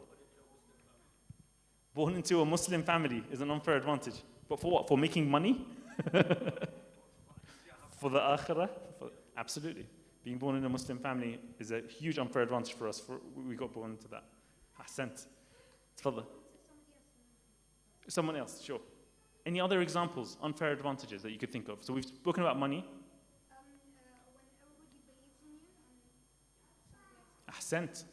Born into a Muslim family is an unfair advantage. But for what? For making money? For the akhirah? Absolutely. Being born in a Muslim family is a huge unfair advantage for us. We got born into that. Ahsant. Further. Someone else, sure. Any other examples, unfair advantages that you could think of? So we've spoken about money. When everybody believes in you. Ahsant.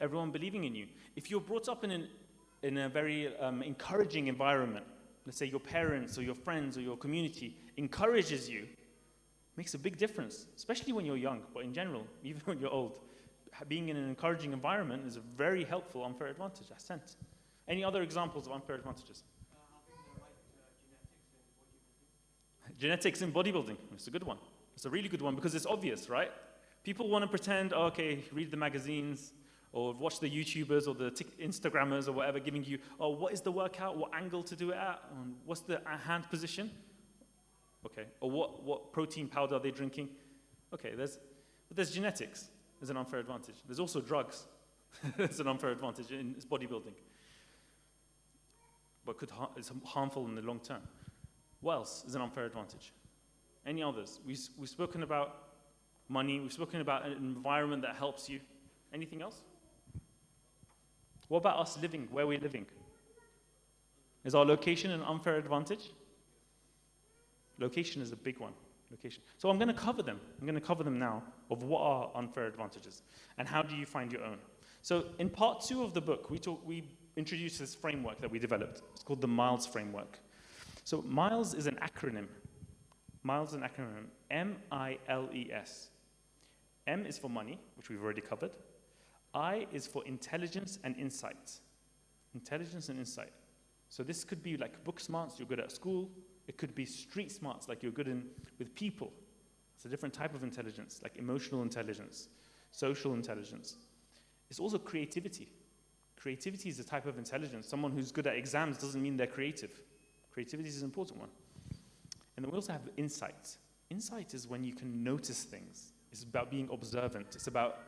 Everyone believing in you. If you're brought up in a very encouraging environment, let's say your parents or your friends or your community encourages you, makes a big difference, especially when you're young, but in general, even when you're old. Being in an encouraging environment is a very helpful unfair advantage. Ahsant. Any other examples of unfair advantages? Genetics in bodybuilding. It's a good one. It's a really good one because it's obvious, right? People want to pretend, oh, okay, read the magazines or watch the YouTubers or the Instagrammers or whatever giving you, oh, what is the workout? What angle to do it at? What's the hand position? Okay. Or what protein powder are they drinking? Okay, there's genetics. There's an unfair advantage. There's also drugs. There's an unfair advantage in bodybuilding. But it's harmful in the long term. What else is an unfair advantage? Any others? We've spoken about money. We've spoken about an environment that helps you. Anything else? What about us living, where we're living? Is our location an unfair advantage? Location is a big one. Location. So I'm going to cover them. I'm going to cover them now of what are unfair advantages and how do you find your own. So in part 2 of the book, we introduced this framework that we developed. It's called the MILES framework. So MILES is an acronym. MILES is an acronym. M-I-L-E-S. M is for money, which we've already covered. I is for intelligence and insight. Intelligence and insight. So this could be like book smarts, you're good at school. It could be street smarts, like you're good with people. It's a different type of intelligence, like emotional intelligence, social intelligence. It's also creativity. Creativity is a type of intelligence. Someone who's good at exams doesn't mean they're creative. Creativity is an important one. And then we also have insight. Insight is when you can notice things. It's about being observant. It's about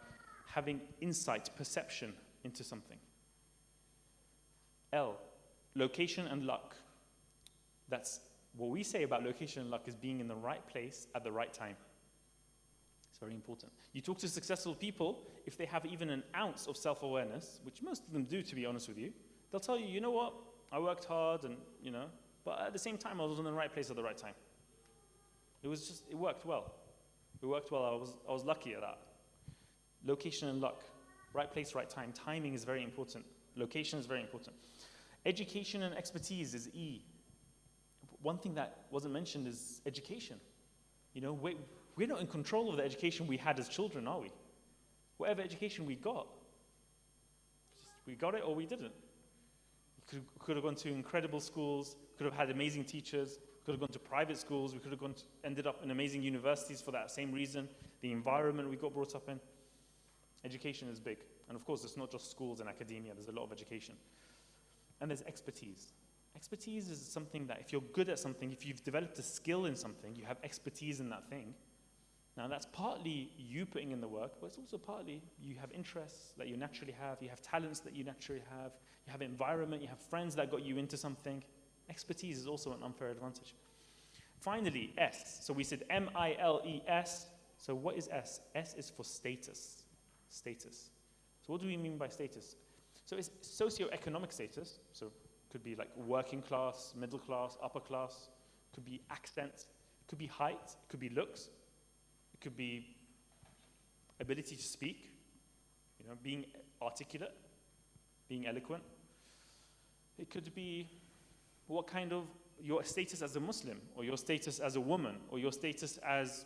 having insight, perception into something. L, location and luck. That's what we say about location and luck is being in the right place at the right time. It's very important. You talk to successful people, if they have even an ounce of self-awareness, which most of them do, to be honest with you, they'll tell you, you know what, I worked hard and, but at the same time, I was in the right place at the right time. It worked well. It worked well. I was lucky at that. Location and luck. Right place, right time. Timing is very important. Location is very important. Education and expertise is E. One thing that wasn't mentioned is education. We're not in control of the education we had as children, are we? Whatever education we got it or we didn't. We could have gone to incredible schools, could have had amazing teachers, could have gone to private schools, we could have ended up in amazing universities for that same reason, the environment we got brought up in. Education is big. And of course, it's not just schools and academia, there's a lot of education. And there's expertise. Expertise is something that if you're good at something, if you've developed a skill in something, you have expertise in that thing. Now that's partly you putting in the work, but it's also partly you have interests that you naturally have, you have talents that you naturally have, you have environment, you have friends that got you into something. Expertise is also an unfair advantage. Finally, S. So we said M-I-L-E-S. So what is S? S is for status. Status. So what do we mean by status? So it's socioeconomic status. So it could be like working class, middle class, upper class. It could be accent. It could be height. It could be looks. It could be ability to speak. Being articulate, being eloquent. It could be what kind of your status as a Muslim, or your status as a woman, or your status as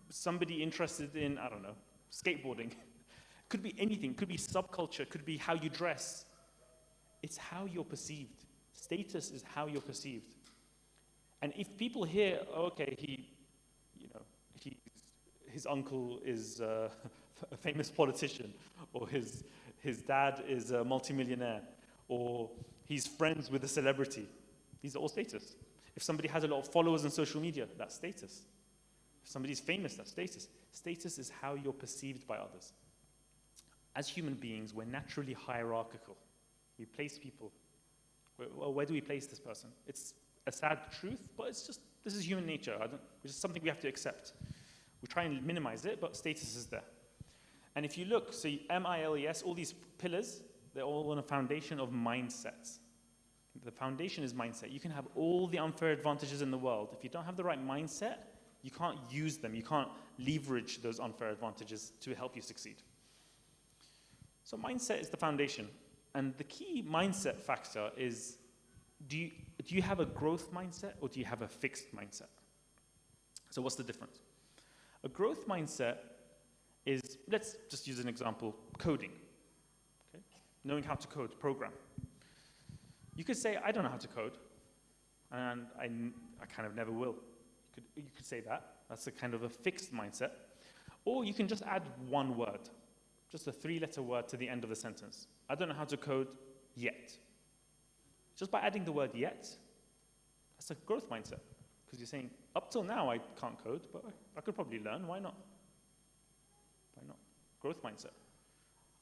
somebody interested in, I don't know, skateboarding. Could be anything, could be subculture, could be how you dress. It's how you're perceived. Status is how you're perceived. And if people hear, oh, okay, his uncle is a famous politician, or his dad is a multimillionaire, or he's friends with a celebrity. These are all status. If somebody has a lot of followers on social media, that's status. If somebody's famous, that's status. Status is how you're perceived by others. As human beings, we're naturally hierarchical. We place people. Where do we place this person? It's a sad truth, but this is human nature. It's just something we have to accept. We try and minimize it, but status is there. And if you look, so M-I-L-E-S, all these pillars, they're all on a foundation of mindsets. The foundation is mindset. You can have all the unfair advantages in the world. If you don't have the right mindset, you can't use them. You can't leverage those unfair advantages to help you succeed. So mindset is the foundation. And the key mindset factor is, do you have a growth mindset or do you have a fixed mindset? So what's the difference? A growth mindset is, let's just use an example, coding. Okay? Knowing how to code, program. You could say, I don't know how to code, and I kind of never will. You could say that. That's a kind of a fixed mindset. Or you can just add one word, just a 3-letter word to the end of the sentence. I don't know how to code yet. Just by adding the word yet, that's a growth mindset. Because you're saying, up till now I can't code, but I could probably learn. Why not? Why not? Growth mindset.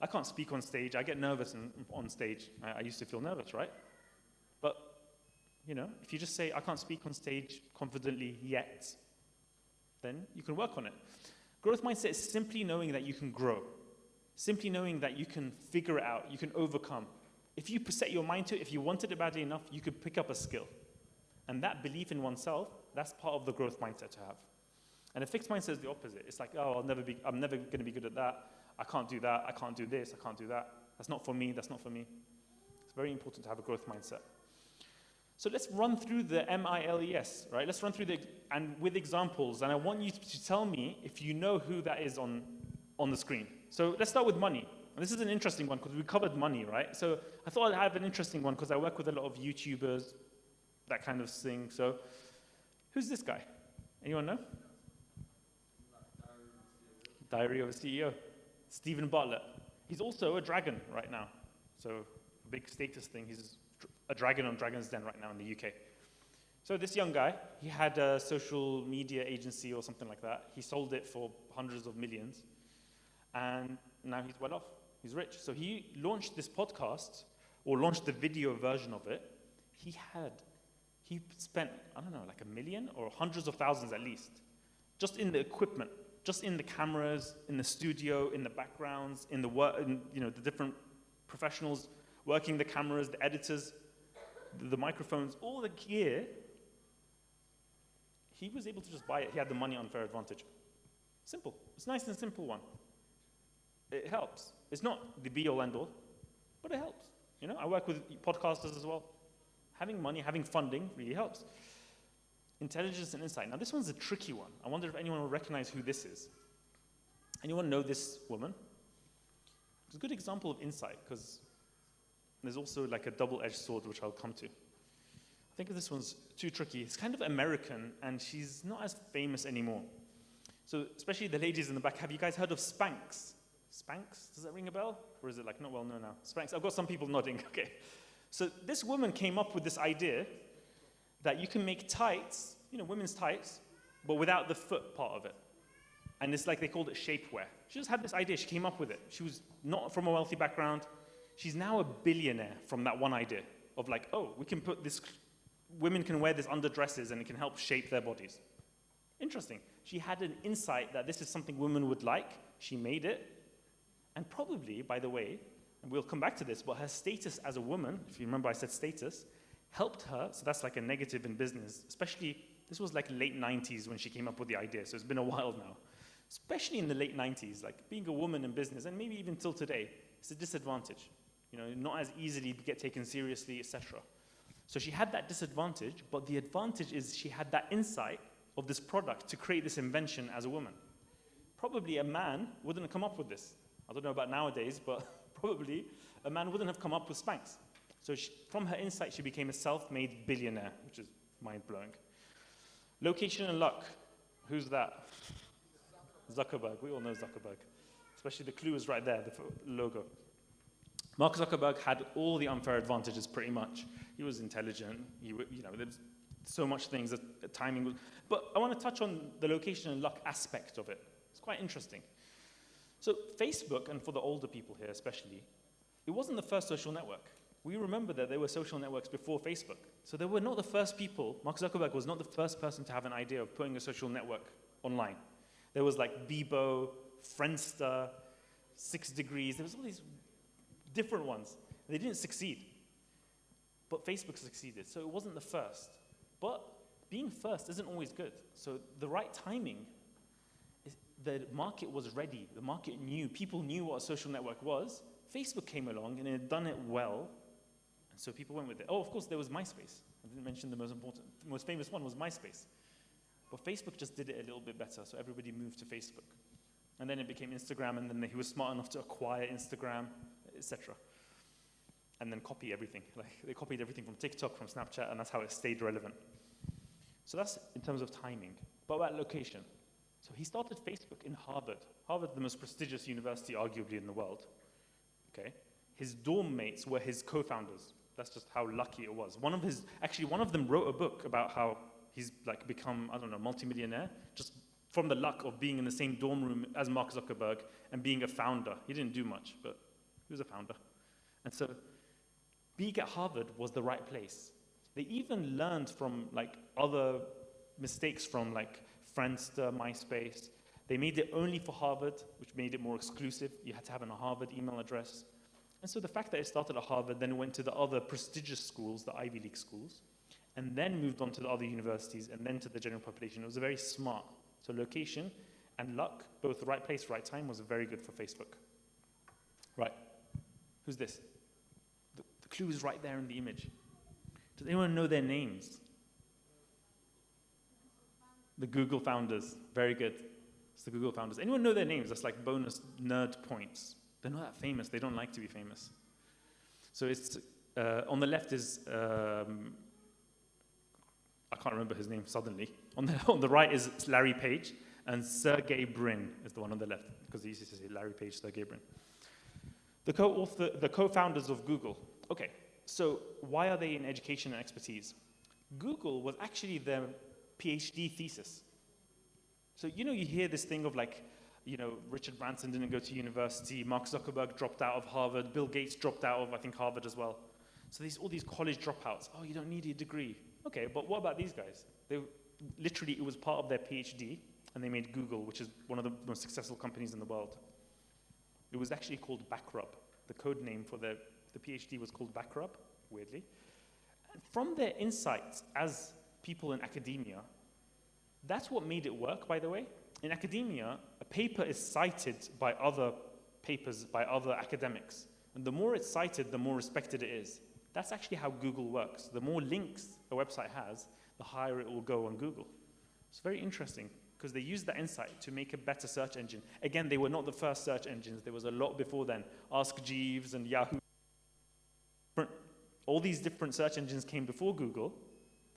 I can't speak on stage. I get nervous on stage. I used to feel nervous, right? But You know, if you just say, I can't speak on stage confidently yet, then you can work on it. Growth mindset is simply knowing that you can grow. Simply knowing that you can figure it out, you can overcome. If you set your mind to it, if you wanted it badly enough, you could pick up a skill. And that belief in oneself, that's part of the growth mindset to have. And a fixed mindset is the opposite. It's like, oh, I'm never going to be good at that. I can't do that. I can't do this. I can't do that. That's not for me. That's not for me. It's very important to have a growth mindset. So let's run through the MILES, right? Let's run through and with examples. And I want you to tell me if you know who that is on the screen. So let's start with money. And this is an interesting one because we covered money, right? So I thought I'd have an interesting one because I work with a lot of YouTubers, that kind of thing. So who's this guy? Anyone know? Diary of a CEO. Stephen Bartlett. He's also a dragon right now. So a big status thing. He's a dragon on Dragon's Den right now in the UK. So this young guy, he had a social media agency or something like that. He sold it for hundreds of millions. And now he's well off. He's rich. So he launched this podcast, or launched the video version of it. He spent, I don't know, like $1 million or hundreds of thousands at least, just in the equipment, just in the cameras, in the studio, in the backgrounds, in the work, the different professionals working the cameras, the editors, the microphones, all the gear. He was able to just buy it. He had the money on Fair Advantage. Simple. It's a nice and simple one. It helps. It's not the be-all, end-all, but it helps. You know, I work with podcasters as well. Having money, having funding really helps. Intelligence and insight. Now, this one's a tricky one. I wonder if anyone will recognize who this is. Anyone know this woman? It's a good example of insight, because there's also like a double-edged sword, which I'll come to. I think this one's too tricky. It's kind of American, and she's not as famous anymore. So, especially the ladies in the back, have you guys heard of Spanx? Spanx? Does that ring a bell? Or is it like not well known now? Spanx. I've got some people nodding. Okay. So this woman came up with this idea that you can make tights, women's tights, but without the foot part of it. And it's like they called it shapewear. She just had this idea. She came up with it. She was not from a wealthy background. She's now a billionaire from that one idea of like, oh, we can put this, women can wear this underdresses and it can help shape their bodies. Interesting. She had an insight that this is something women would like. She made it. And probably, by the way, and we'll come back to this, but her status as a woman, if you remember I said status, helped her. So that's like a negative in business, especially, this was like late 90s when she came up with the idea. So it's been a while now. Especially in the late 90s, like being a woman in business, and maybe even till today, it's a disadvantage. Not as easily get taken seriously, etc. So she had that disadvantage, but the advantage is she had that insight of this product to create this invention as a woman. Probably a man wouldn't have come up with this. I don't know about nowadays, but probably a man wouldn't have come up with Spanx. So from her insight, she became a self-made billionaire, which is mind-blowing. Location and luck. Who's that? Zuckerberg. We all know Zuckerberg. Especially the clue is right there, the logo. Mark Zuckerberg had all the unfair advantages, pretty much. He was intelligent. There's so much things that timing was. But I want to touch on the location and luck aspect of it. It's quite interesting. So Facebook, and for the older people here especially, it wasn't the first social network. We remember that there were social networks before Facebook. So they were not the first people. Mark Zuckerberg was not the first person to have an idea of putting a social network online. There was like Bebo, Friendster, 6 Degrees. There was all these different ones. They didn't succeed. But Facebook succeeded. So it wasn't the first. But being first isn't always good. So the right timing, the market was ready. The market knew. People knew what a social network was. Facebook came along and it had done it well. And so people went with it. Oh, of course, there was MySpace. I didn't mention the most famous one was MySpace. But Facebook just did it a little bit better. So everybody moved to Facebook. And then it became Instagram. And then he was smart enough to acquire Instagram, etc. And then copy everything. Like they copied everything from TikTok, from Snapchat, and that's how it stayed relevant. So that's in terms of timing. But about location. So he started Facebook in Harvard. Harvard, the most prestigious university arguably in the world. Okay. His dorm mates were his co-founders. That's just how lucky it was. One of them wrote a book about how he's like become, multimillionaire, just from the luck of being in the same dorm room as Mark Zuckerberg and being a founder. He didn't do much, but he was a founder. And so being at Harvard was the right place. They even learned from like other mistakes from like Friendster, MySpace. They made it only for Harvard, which made it more exclusive. You had to have a Harvard email address. And so the fact that it started at Harvard, then it went to the other prestigious schools, the Ivy League schools, and then moved on to the other universities, and then to the general population. It was very smart. So location and luck, both right place, right time, was very good for Facebook. Right. Who's this? The clue is right there in the image. Does anyone know their names? The Google founders. Very good. It's the Google founders. Anyone know their names? That's like bonus nerd points. They're not that famous. They don't like to be famous. So it's on the left is I can't remember his name suddenly. On the right is Larry Page, and Sergey Brin is the one on the left, because he used to say Larry Page, Sergey Brin. The co-founders of Google. Okay, so why are they in education and expertise? Google was actually their PhD thesis. So you hear this thing of like, Richard Branson didn't go to university, Mark Zuckerberg dropped out of Harvard, Bill Gates dropped out of, I think, Harvard as well. So all these college dropouts. Oh, you don't need a degree. Okay, but what about these guys? Literally, it was part of their PhD, and they made Google, which is one of the most successful companies in the world. It was actually called Backrub. The code name for the PhD was called Backrub, weirdly. And from their insights as people in academia, that's what made it work, by the way. In academia, a paper is cited by other papers, by other academics. And the more it's cited, the more respected it is. That's actually how Google works. The more links a website has, the higher it will go on Google. It's very interesting, because they used that insight to make a better search engine. Again, they were not the first search engines. There was a lot before then. Ask Jeeves and Yahoo. All these different search engines came before Google,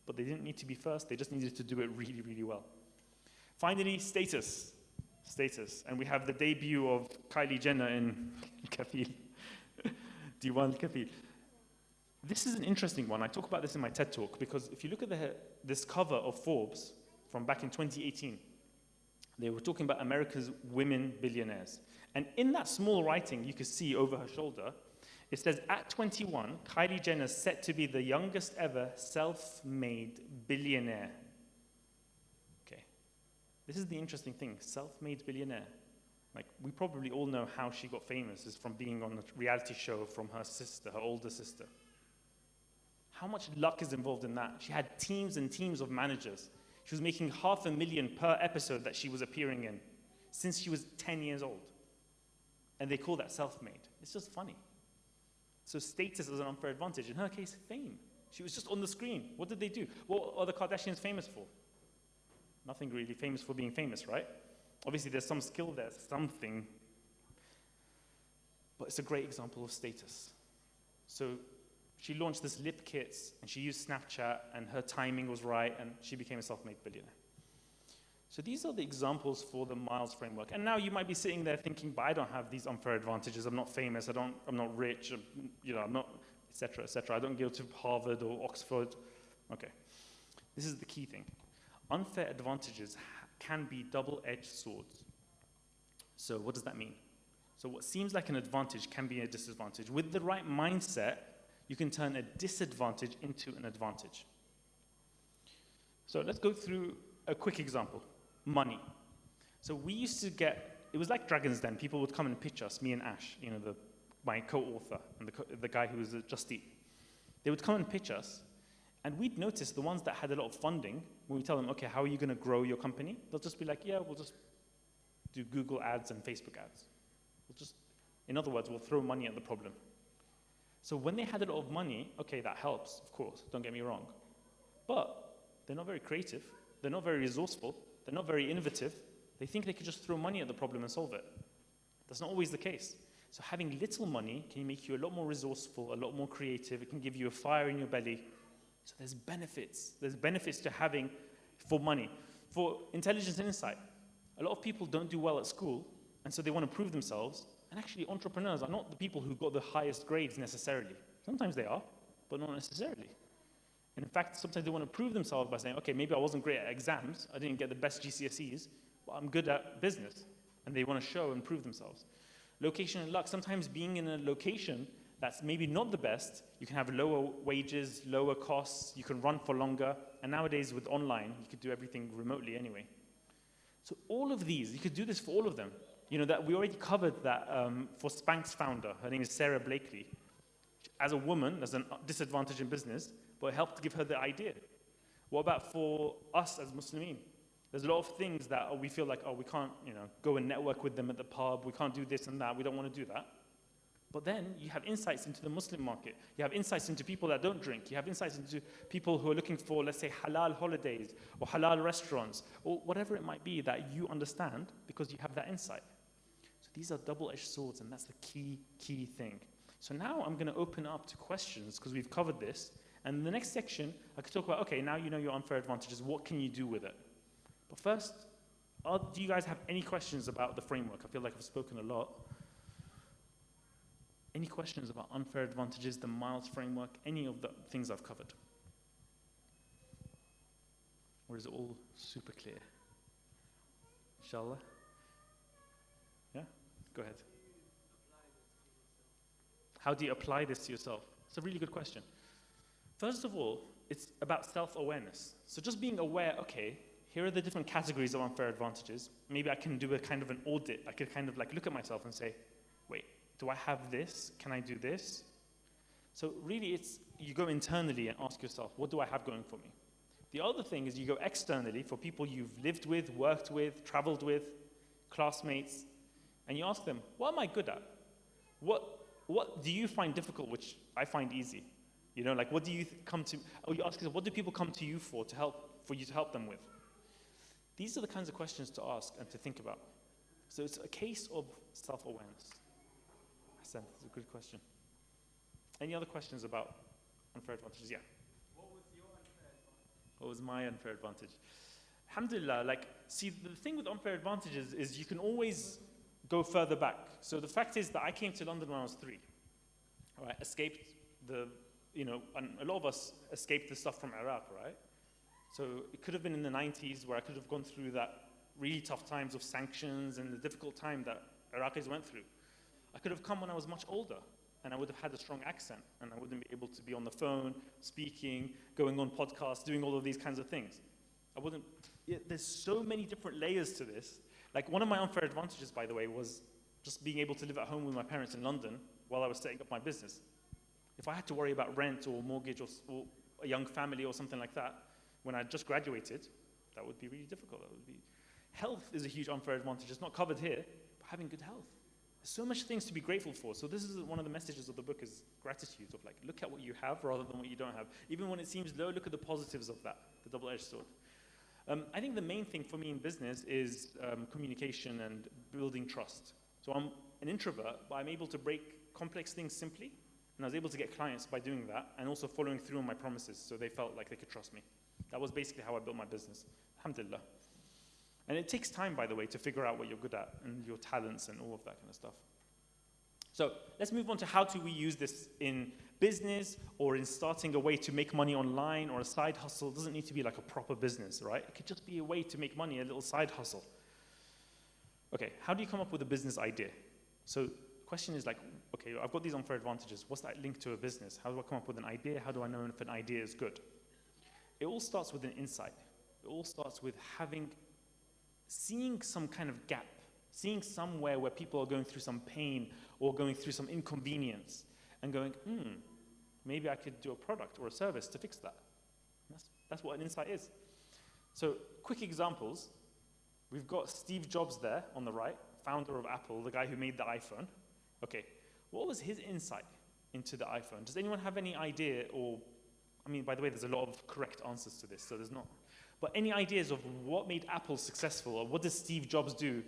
but they didn't need to be first. They just needed to do it really, really well. Finally, status. Status. And we have the debut of Kylie Jenner in Kafil. Diwan Kafil. This is an interesting one. I talk about this in my TED Talk, because if you look at this cover of Forbes from back in 2018, they were talking about America's women billionaires. And in that small writing, you could see over her shoulder, it says, at 21, Kylie Jenner is set to be the youngest ever self-made billionaire. Okay. This is the interesting thing, self-made billionaire. Like, we probably all know how she got famous is from being on a reality show from her sister, her older sister. How much luck is involved in that? She had teams and teams of managers. She was making $500,000 per episode that she was appearing in since she was 10 years old. And they call that self-made. It's just funny. So status is an unfair advantage. In her case, fame. She was just on the screen. What did they do? What are the Kardashians famous for? Nothing really. Famous for being famous, right? Obviously, there's some skill there, something. But it's a great example of status. So she launched this lip kits, and she used Snapchat, and her timing was right, and she became a self-made billionaire. So these are the examples for the Miles framework. And now you might be sitting there thinking, but I don't have these unfair advantages. I'm not famous. I'm not rich. I'm not, et cetera, et cetera. I don't go to Harvard or Oxford. Okay. This is the key thing. Unfair advantages can be double-edged swords. So what does that mean? So what seems like an advantage can be a disadvantage. With the right mindset, you can turn a disadvantage into an advantage. So let's go through a quick example. Money. So we used to it was like Dragon's Den. People would come and pitch us, me and Ash, my co-author, and the guy who was a Just-Eat. They would come and pitch us, and we'd notice the ones that had a lot of funding, when we tell them, okay, how are you going to grow your company? They'll just be like, yeah, we'll just do Google ads and Facebook ads. In other words, we'll throw money at the problem. So when they had a lot of money, okay, that helps, of course, don't get me wrong. But they're not very creative. They're not very resourceful. They're not very innovative. They think they could just throw money at the problem and solve it. That's not always the case. So having little money can make you a lot more resourceful, a lot more creative. It can give you a fire in your belly. So there's benefits. There's benefits to having for money. For intelligence and insight, a lot of people don't do well at school, and so they want to prove themselves. And actually, entrepreneurs are not the people who got the highest grades necessarily. Sometimes they are, but not necessarily. And in fact, sometimes they want to prove themselves by saying, okay, maybe I wasn't great at exams, I didn't get the best GCSEs, but I'm good at business. And they want to show and prove themselves. Location and luck, sometimes being in a location that's maybe not the best. You can have lower wages, lower costs, you can run for longer, and nowadays with online, you could do everything remotely anyway. So all of these, you could do this for all of them. You know, that we already covered that for Spank's founder, her name is Sarah Blakely. As a woman, there's a disadvantage in business, but it helped give her the idea. What about for us as Muslimin? There's a lot of things that we feel like, oh, we can't, you know, go and network with them at the pub, we can't do this and that, we don't want to do that. But then you have insights into the Muslim market. You have insights into people that don't drink. You have insights into people who are looking for, let's say, halal holidays or halal restaurants or whatever it might be that you understand because you have that insight. So these are double-edged swords, and that's the key thing. So now I'm going to open up to questions because we've covered this. And in the next section, I could talk about, okay, now you know your unfair advantages. What can you do with it? But first, do you guys have any questions about the framework? I feel like I've spoken a lot. Any questions about unfair advantages, the Miles framework, any of the things I've covered? Or is it all super clear? Inshallah? Yeah? Go ahead. How do you apply this to yourself? It's a really good question. First of all, it's about self-awareness. So just being aware, okay, here are the different categories of unfair advantages. Maybe I can do a kind of an audit. I could kind of like look at myself and say, wait, do I have this? Can I do this? So really it's, you go internally and ask yourself, what do I have going for me? The other thing is you go externally for people you've lived with, worked with, traveled with, classmates, and you ask them, what am I good at? What do you find difficult, which I find easy? You know, like what do you come to, or you ask yourself, what do people come to you for you to help them with? These are the kinds of questions to ask and to think about. So it's a case of self-awareness. Hassan, that's a good question. Any other questions about unfair advantages? Yeah. What was your unfair advantage? What was my unfair advantage? Alhamdulillah, like, see, the thing with unfair advantages is you can always go further back. So the fact is that I came to London when I was 3. All right, escaped the, you know, and a lot of us escaped the stuff from Iraq, right? So it could have been in the 90s where I could have gone through that really tough times of sanctions and the difficult time that Iraqis went through. I could have come when I was much older, and I would have had a strong accent, and I wouldn't be able to be on the phone, speaking, going on podcasts, doing all of these kinds of things. There's so many different layers to this. Like one of my unfair advantages, by the way, was just being able to live at home with my parents in London while I was setting up my business. If I had to worry about rent or mortgage or a young family or something like that, when I just graduated, that would be really difficult. Health is a huge unfair advantage. It's not covered here, but having good health. There's so much things to be grateful for. So this is one of the messages of the book is gratitude, of like, look at what you have rather than what you don't have. Even when it seems low, look at the positives of that, the double-edged sword. I think the main thing for me in business is communication and building trust. So I'm an introvert, but I'm able to break complex things simply, and I was able to get clients by doing that, and also following through on my promises, so they felt like they could trust me. That was basically how I built my business, alhamdulillah. And it takes time, by the way, to figure out what you're good at, and your talents, and all of that kind of stuff. So let's move on to how do we use this in business or in starting a way to make money online or a side hustle. It doesn't need to be like a proper business, right? It could just be a way to make money, a little side hustle. Okay, how do you come up with a business idea? So the question is like, okay, I've got these unfair advantages. What's that link to a business? How do I come up with an idea? How do I know if an idea is good? It all starts with an insight. It all starts with seeing some kind of gap, seeing somewhere where people are going through some pain or going through some inconvenience and going, maybe I could do a product or a service to fix that. That's what an insight is. So quick examples. We've got Steve Jobs there on the right, founder of Apple, the guy who made the iPhone. Okay, what was his insight into the iPhone? Does anyone have any idea or, I mean, by the way, there's a lot of correct answers to this, so there's not. But any ideas of what made Apple successful, or what did Steve Jobs do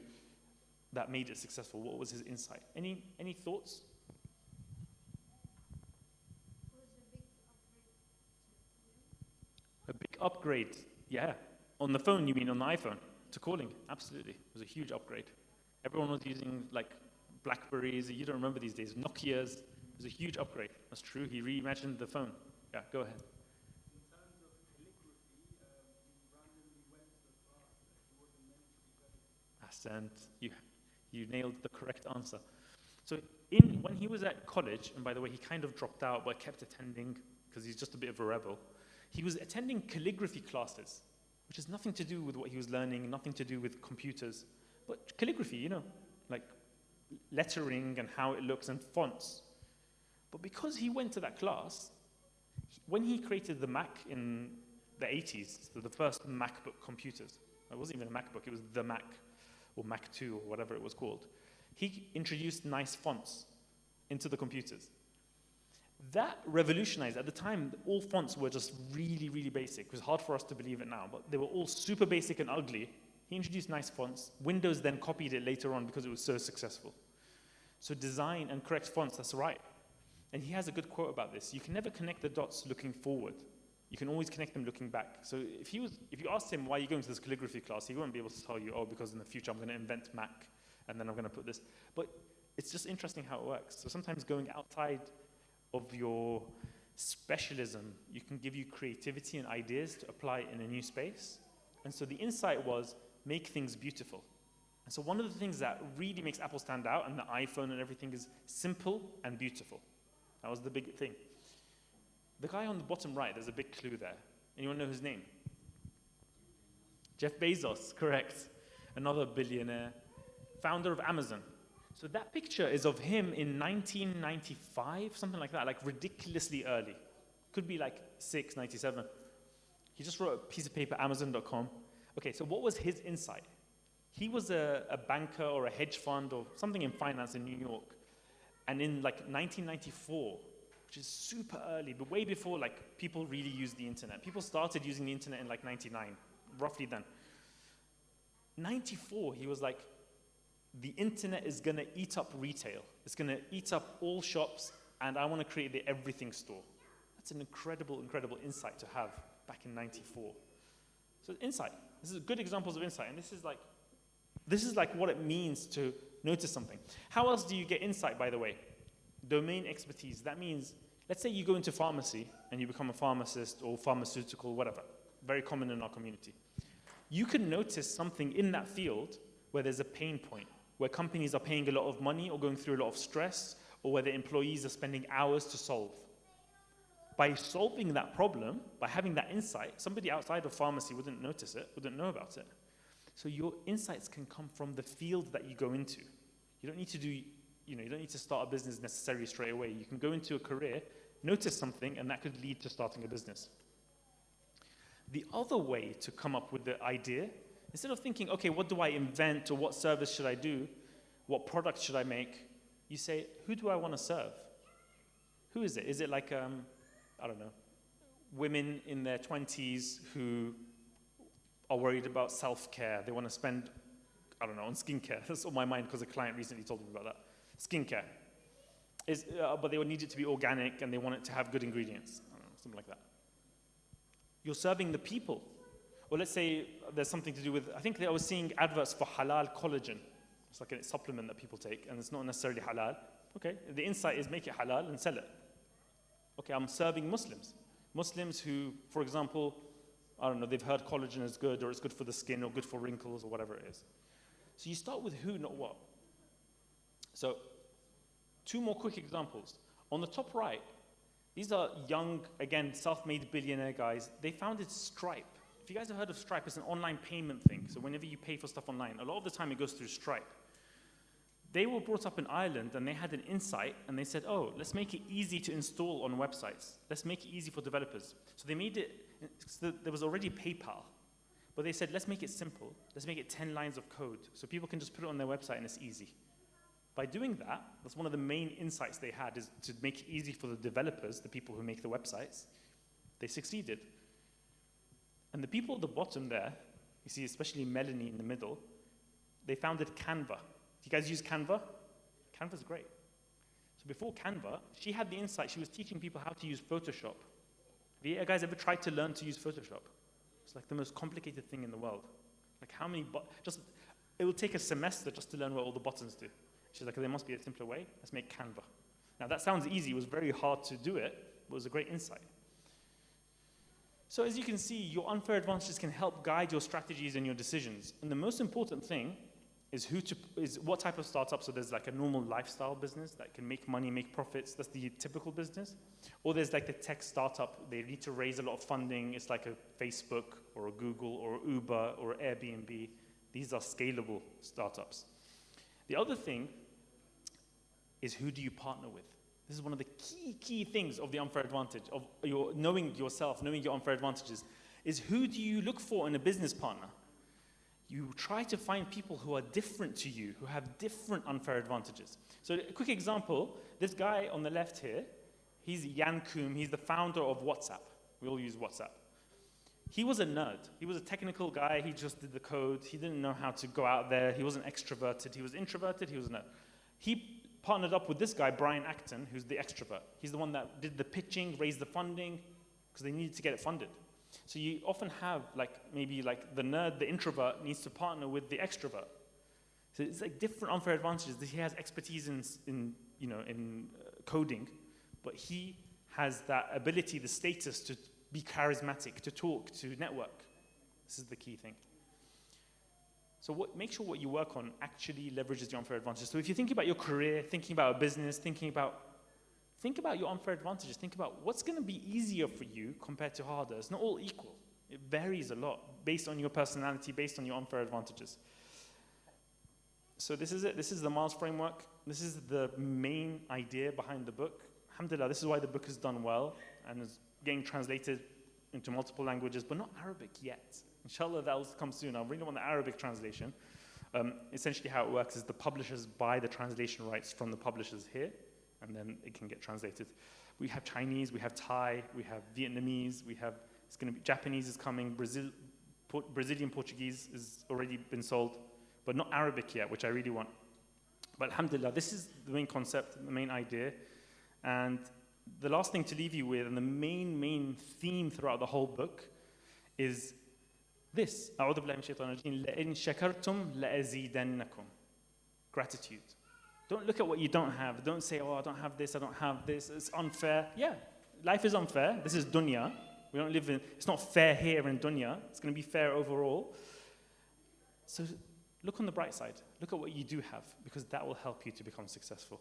that made it successful? What was his insight? Any thoughts? A big upgrade, yeah. On the phone, you mean on the iPhone, to calling? Absolutely, it was a huge upgrade. Everyone was using like Blackberries, you don't remember these days, Nokias. It was a huge upgrade. That's true, he reimagined the phone. Yeah, go ahead. In terms of calligraphy, you randomly went to a class that you wasn't meant to be going to. Ahsant, you nailed the correct answer. So when he was at college, and by the way, he kind of dropped out but kept attending because he's just a bit of a rebel, he was attending calligraphy classes, which has nothing to do with what he was learning, nothing to do with computers, but calligraphy, you know, like lettering and how it looks and fonts. But because he went to that class, when he created the Mac in the 80s, so the first MacBook computers, it wasn't even a MacBook, it was the Mac, or Mac 2, or whatever it was called, he introduced nice fonts into the computers. That revolutionized, at the time, all fonts were just really, really basic. It was hard for us to believe it now, but they were all super basic and ugly. He introduced nice fonts. Windows then copied it later on because it was so successful. So design and correct fonts, that's right. And he has a good quote about this. You can never connect the dots looking forward. You can always connect them looking back. So if you asked him why you're going to this calligraphy class, he won't be able to tell you, oh, because in the future I'm going to invent Mac, and then I'm going to put this. But it's just interesting how it works. So sometimes going outside of your specialism, you can give you creativity and ideas to apply in a new space. And so the insight was, make things beautiful. And so one of the things that really makes Apple stand out, and the iPhone and everything, is simple and beautiful. That was the big thing. The guy on the bottom right, there's a big clue there. Anyone know his name? Jeff Bezos, correct. Another billionaire, founder of Amazon. So that picture is of him in 1995, something like that, like ridiculously early. Could be like 97. He just wrote a piece of paper, Amazon.com. Okay, so what was his insight? He was a banker or a hedge fund or something in finance in New York. And in like 1994, which is super early, but way before like people really used the internet. People started using the internet in like 99, roughly then. 94, he was like, the internet is going to eat up retail. It's going to eat up all shops, and I want to create the everything store. That's an incredible, incredible insight to have back in 94. So insight. This is good examples of insight, and this is like what it means to notice something. How else do you get insight, by the way? Domain expertise. That means, let's say you go into pharmacy and you become a pharmacist or pharmaceutical, whatever. Very common in our community. You can notice something in that field where there's a pain point, where companies are paying a lot of money or going through a lot of stress, or where the employees are spending hours to solve. By solving that problem, by having that insight, somebody outside of pharmacy wouldn't notice it, wouldn't know about it. So your insights can come from the field that you go into. You don't need to you don't need to start a business necessarily straight away. You can go into a career, notice something, and that could lead to starting a business. The other way to come up with the idea, instead of thinking, okay, what do I invent, or what service should I do, what product should I make, you say, who do I want to serve? Who is it? Is it like, I don't know, women in their 20s who are worried about self-care? They want to spend, I don't know, on skincare. That's on my mind because a client recently told me about that. Skincare. But they would need it to be organic, and they want it to have good ingredients. I don't know, something like that. You're serving the people. Or let's say there's something to do with, I think I was seeing adverts for halal collagen. It's like a supplement that people take, and it's not necessarily halal. Okay, the insight is make it halal and sell it. Okay, I'm serving Muslims. Muslims who, for example, I don't know, they've heard collagen is good, or it's good for the skin, or good for wrinkles, or whatever it is. So you start with who, not what. So, 2 more quick examples. On the top right, these are young, again, self-made billionaire guys. They founded Stripe. If you guys have heard of Stripe, it's an online payment thing. So whenever you pay for stuff online, a lot of the time it goes through Stripe. They were brought up in Ireland, and they had an insight, and they said, oh, let's make it easy to install on websites. Let's make it easy for developers. So they made it, there was already PayPal, but they said, let's make it simple. Let's make it 10 lines of code, so people can just put it on their website and it's easy. By doing that, that's one of the main insights they had, is to make it easy for the developers, the people who make the websites. They succeeded. And the people at the bottom there, you see especially Melanie in the middle, they founded Canva. Do you guys use Canva? Canva's great. So before Canva, she had the insight. She was teaching people how to use Photoshop. Have you guys ever tried to learn to use Photoshop? It's like the most complicated thing in the world. Like how many, it will take a semester just to learn what all the buttons do. She's like, there must be a simpler way. Let's make Canva. Now that sounds easy. It was very hard to do it, but it was a great insight. So as you can see, your unfair advantages can help guide your strategies and your decisions. And the most important thing is what type of startup. So there's like a normal lifestyle business that can make money, make profits. That's the typical business. Or there's like the tech startup. They need to raise a lot of funding. It's like a Facebook or a Google or Uber or Airbnb. These are scalable startups. The other thing is, who do you partner with? This is one of the key things of the unfair advantage, of knowing yourself, knowing your unfair advantages, is who do you look for in a business partner? You try to find people who are different to you, who have different unfair advantages. So a quick example, this guy on the left here, he's Jan Koum, he's the founder of WhatsApp. We all use WhatsApp. He was a nerd. He was a technical guy. He just did the code. He didn't know how to go out there. He wasn't extroverted. He was introverted. He was a nerd. He partnered up with this guy, Brian Acton, who's the extrovert. He's the one that did the pitching, raised the funding, because they needed to get it funded. So you often have maybe the nerd, the introvert, needs to partner with the extrovert. So it's like different unfair advantages. He has expertise in coding, but he has that ability, the status to be charismatic, to talk, to network. This is the key thing. So make sure what you work on actually leverages your unfair advantages. So if you're thinking about your career, thinking about a business, think about your unfair advantages. Think about what's going to be easier for you compared to harder. It's not all equal. It varies a lot based on your personality, based on your unfair advantages. So this is it. This is the Miles framework. This is the main idea behind the book. Alhamdulillah, this is why the book has done well and is getting translated into multiple languages, but not Arabic yet. Inshallah, that will come soon. I really want the Arabic translation. Essentially how it works is the publishers buy the translation rights from the publishers here, and then it can get translated. We have Chinese, we have Thai, we have Vietnamese, it's going to be Japanese is coming, Brazilian Portuguese has already been sold, but not Arabic yet, which I really want. But alhamdulillah, this is the main concept, the main idea. And the last thing to leave you with, and the main theme throughout the whole book, is this. أعوذ بالله من الشيطان الرجيم. لئن شكرتم لأزيدنكم. Gratitude. Don't look at what you don't have. Don't say, oh, I don't have this, I don't have this. It's unfair. Yeah, life is unfair. This is dunya. We don't live in, it's not fair here in dunya. It's going to be fair overall. So look on the bright side. Look at what you do have, because that will help you to become successful.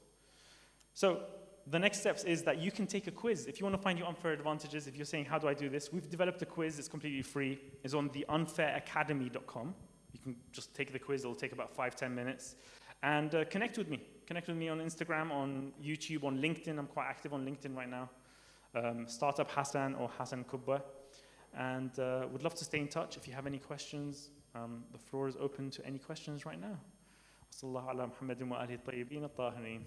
So the next steps is that you can take a quiz. If you want to find your unfair advantages, if you're saying, how do I do this? We've developed a quiz. It's completely free. It's on the unfairacademy.com. You can just take the quiz. It'll take about 5-10 minutes. And connect with me. Connect with me on Instagram, on YouTube, on LinkedIn. I'm quite active on LinkedIn right now. Startup Hassan or Hassan Kubba. And would love to stay in touch. If you have any questions, the floor is open to any questions right now. Sallallahu ala Muhammadin wa alihi tayyibin at-tahirin.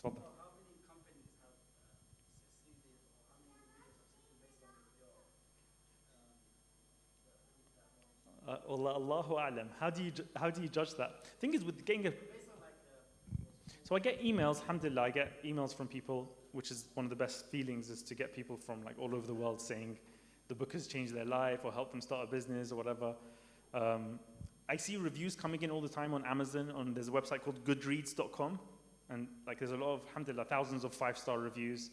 How many companies have succeeded, or how many individuals have succeeded based on your Allahu a'lam. How do you judge that? Thing is, with getting based on so I get emails, alhamdulillah, I get emails from people, which is one of the best feelings, is to get people from all over the world saying the book has changed their life or helped them start a business or whatever. I see reviews coming in all the time on Amazon. There's a website called goodreads.com, and there's a lot of, alhamdulillah, thousands of 5-star reviews.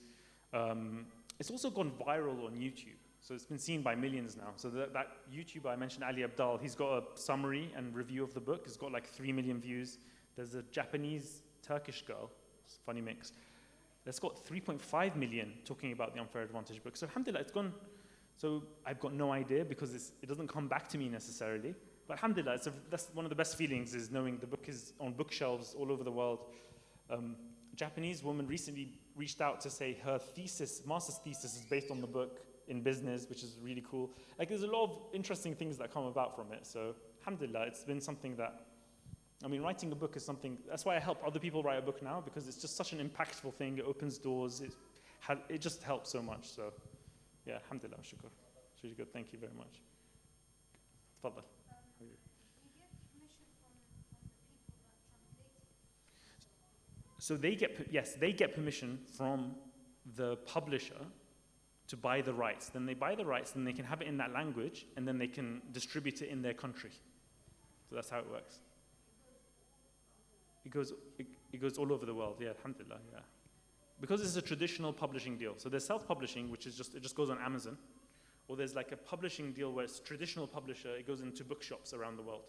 It's also gone viral on YouTube. So it's been seen by millions now. So that YouTuber I mentioned, Ali Abdal, he's got a summary and review of the book. It's got 3 million views. There's a Japanese Turkish girl, it's a funny mix, that's got 3.5 million talking about the Unfair Advantage book. So alhamdulillah, it's gone. So I've got no idea, because it doesn't come back to me necessarily. But alhamdulillah, that's one of the best feelings, is knowing the book is on bookshelves all over the world. A Japanese woman recently reached out to say her master's thesis is based on the book in business, which is really cool. There's a lot of interesting things that come about from it. So alhamdulillah, it's been something that, writing a book is something, that's why I help other people write a book now, because it's just such an impactful thing. It opens doors. It just helps so much. So yeah, alhamdulillah, shukr. It's really good. Thank you very much. Tafadhal. Do you get permission from the people that translate? So they get permission from the publisher to buy the rights. Then they buy the rights, then they can have it in that language, and then they can distribute it in their country. So that's how it works. It goes all over the world, yeah, alhamdulillah, yeah. because it's a traditional publishing deal. So there's self-publishing, which is it just goes on Amazon, or there's like a publishing deal where it's traditional publisher, it goes into bookshops around the world,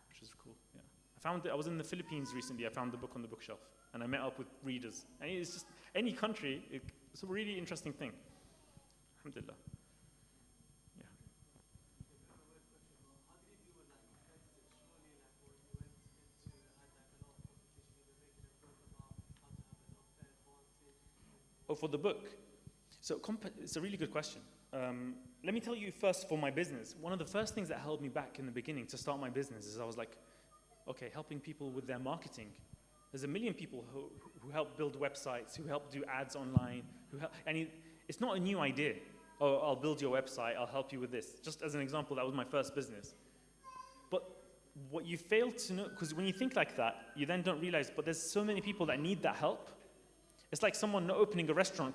which is cool. Yeah. I was in the Philippines recently, I found the book on the bookshelf, and I met up with readers. And it's just, any country, it's a really interesting thing. Alhamdulillah. Yeah. How did you deal with like competitors? Surely like when you went into had like a lot of competition, you were making a book about how to have an unfair advantage. Oh, for the book. So it's a really good question. Let me tell you first for my business. One of the first things that held me back in the beginning to start my business is I was like, okay, helping people with their marketing. There's a million people who help build websites, who help do ads online, it's not a new idea. Oh, I'll build your website, I'll help you with this. Just as an example, that was my first business. But what you fail to know, because when you think like that, you then don't realize, but there's so many people that need that help. It's like someone not opening a restaurant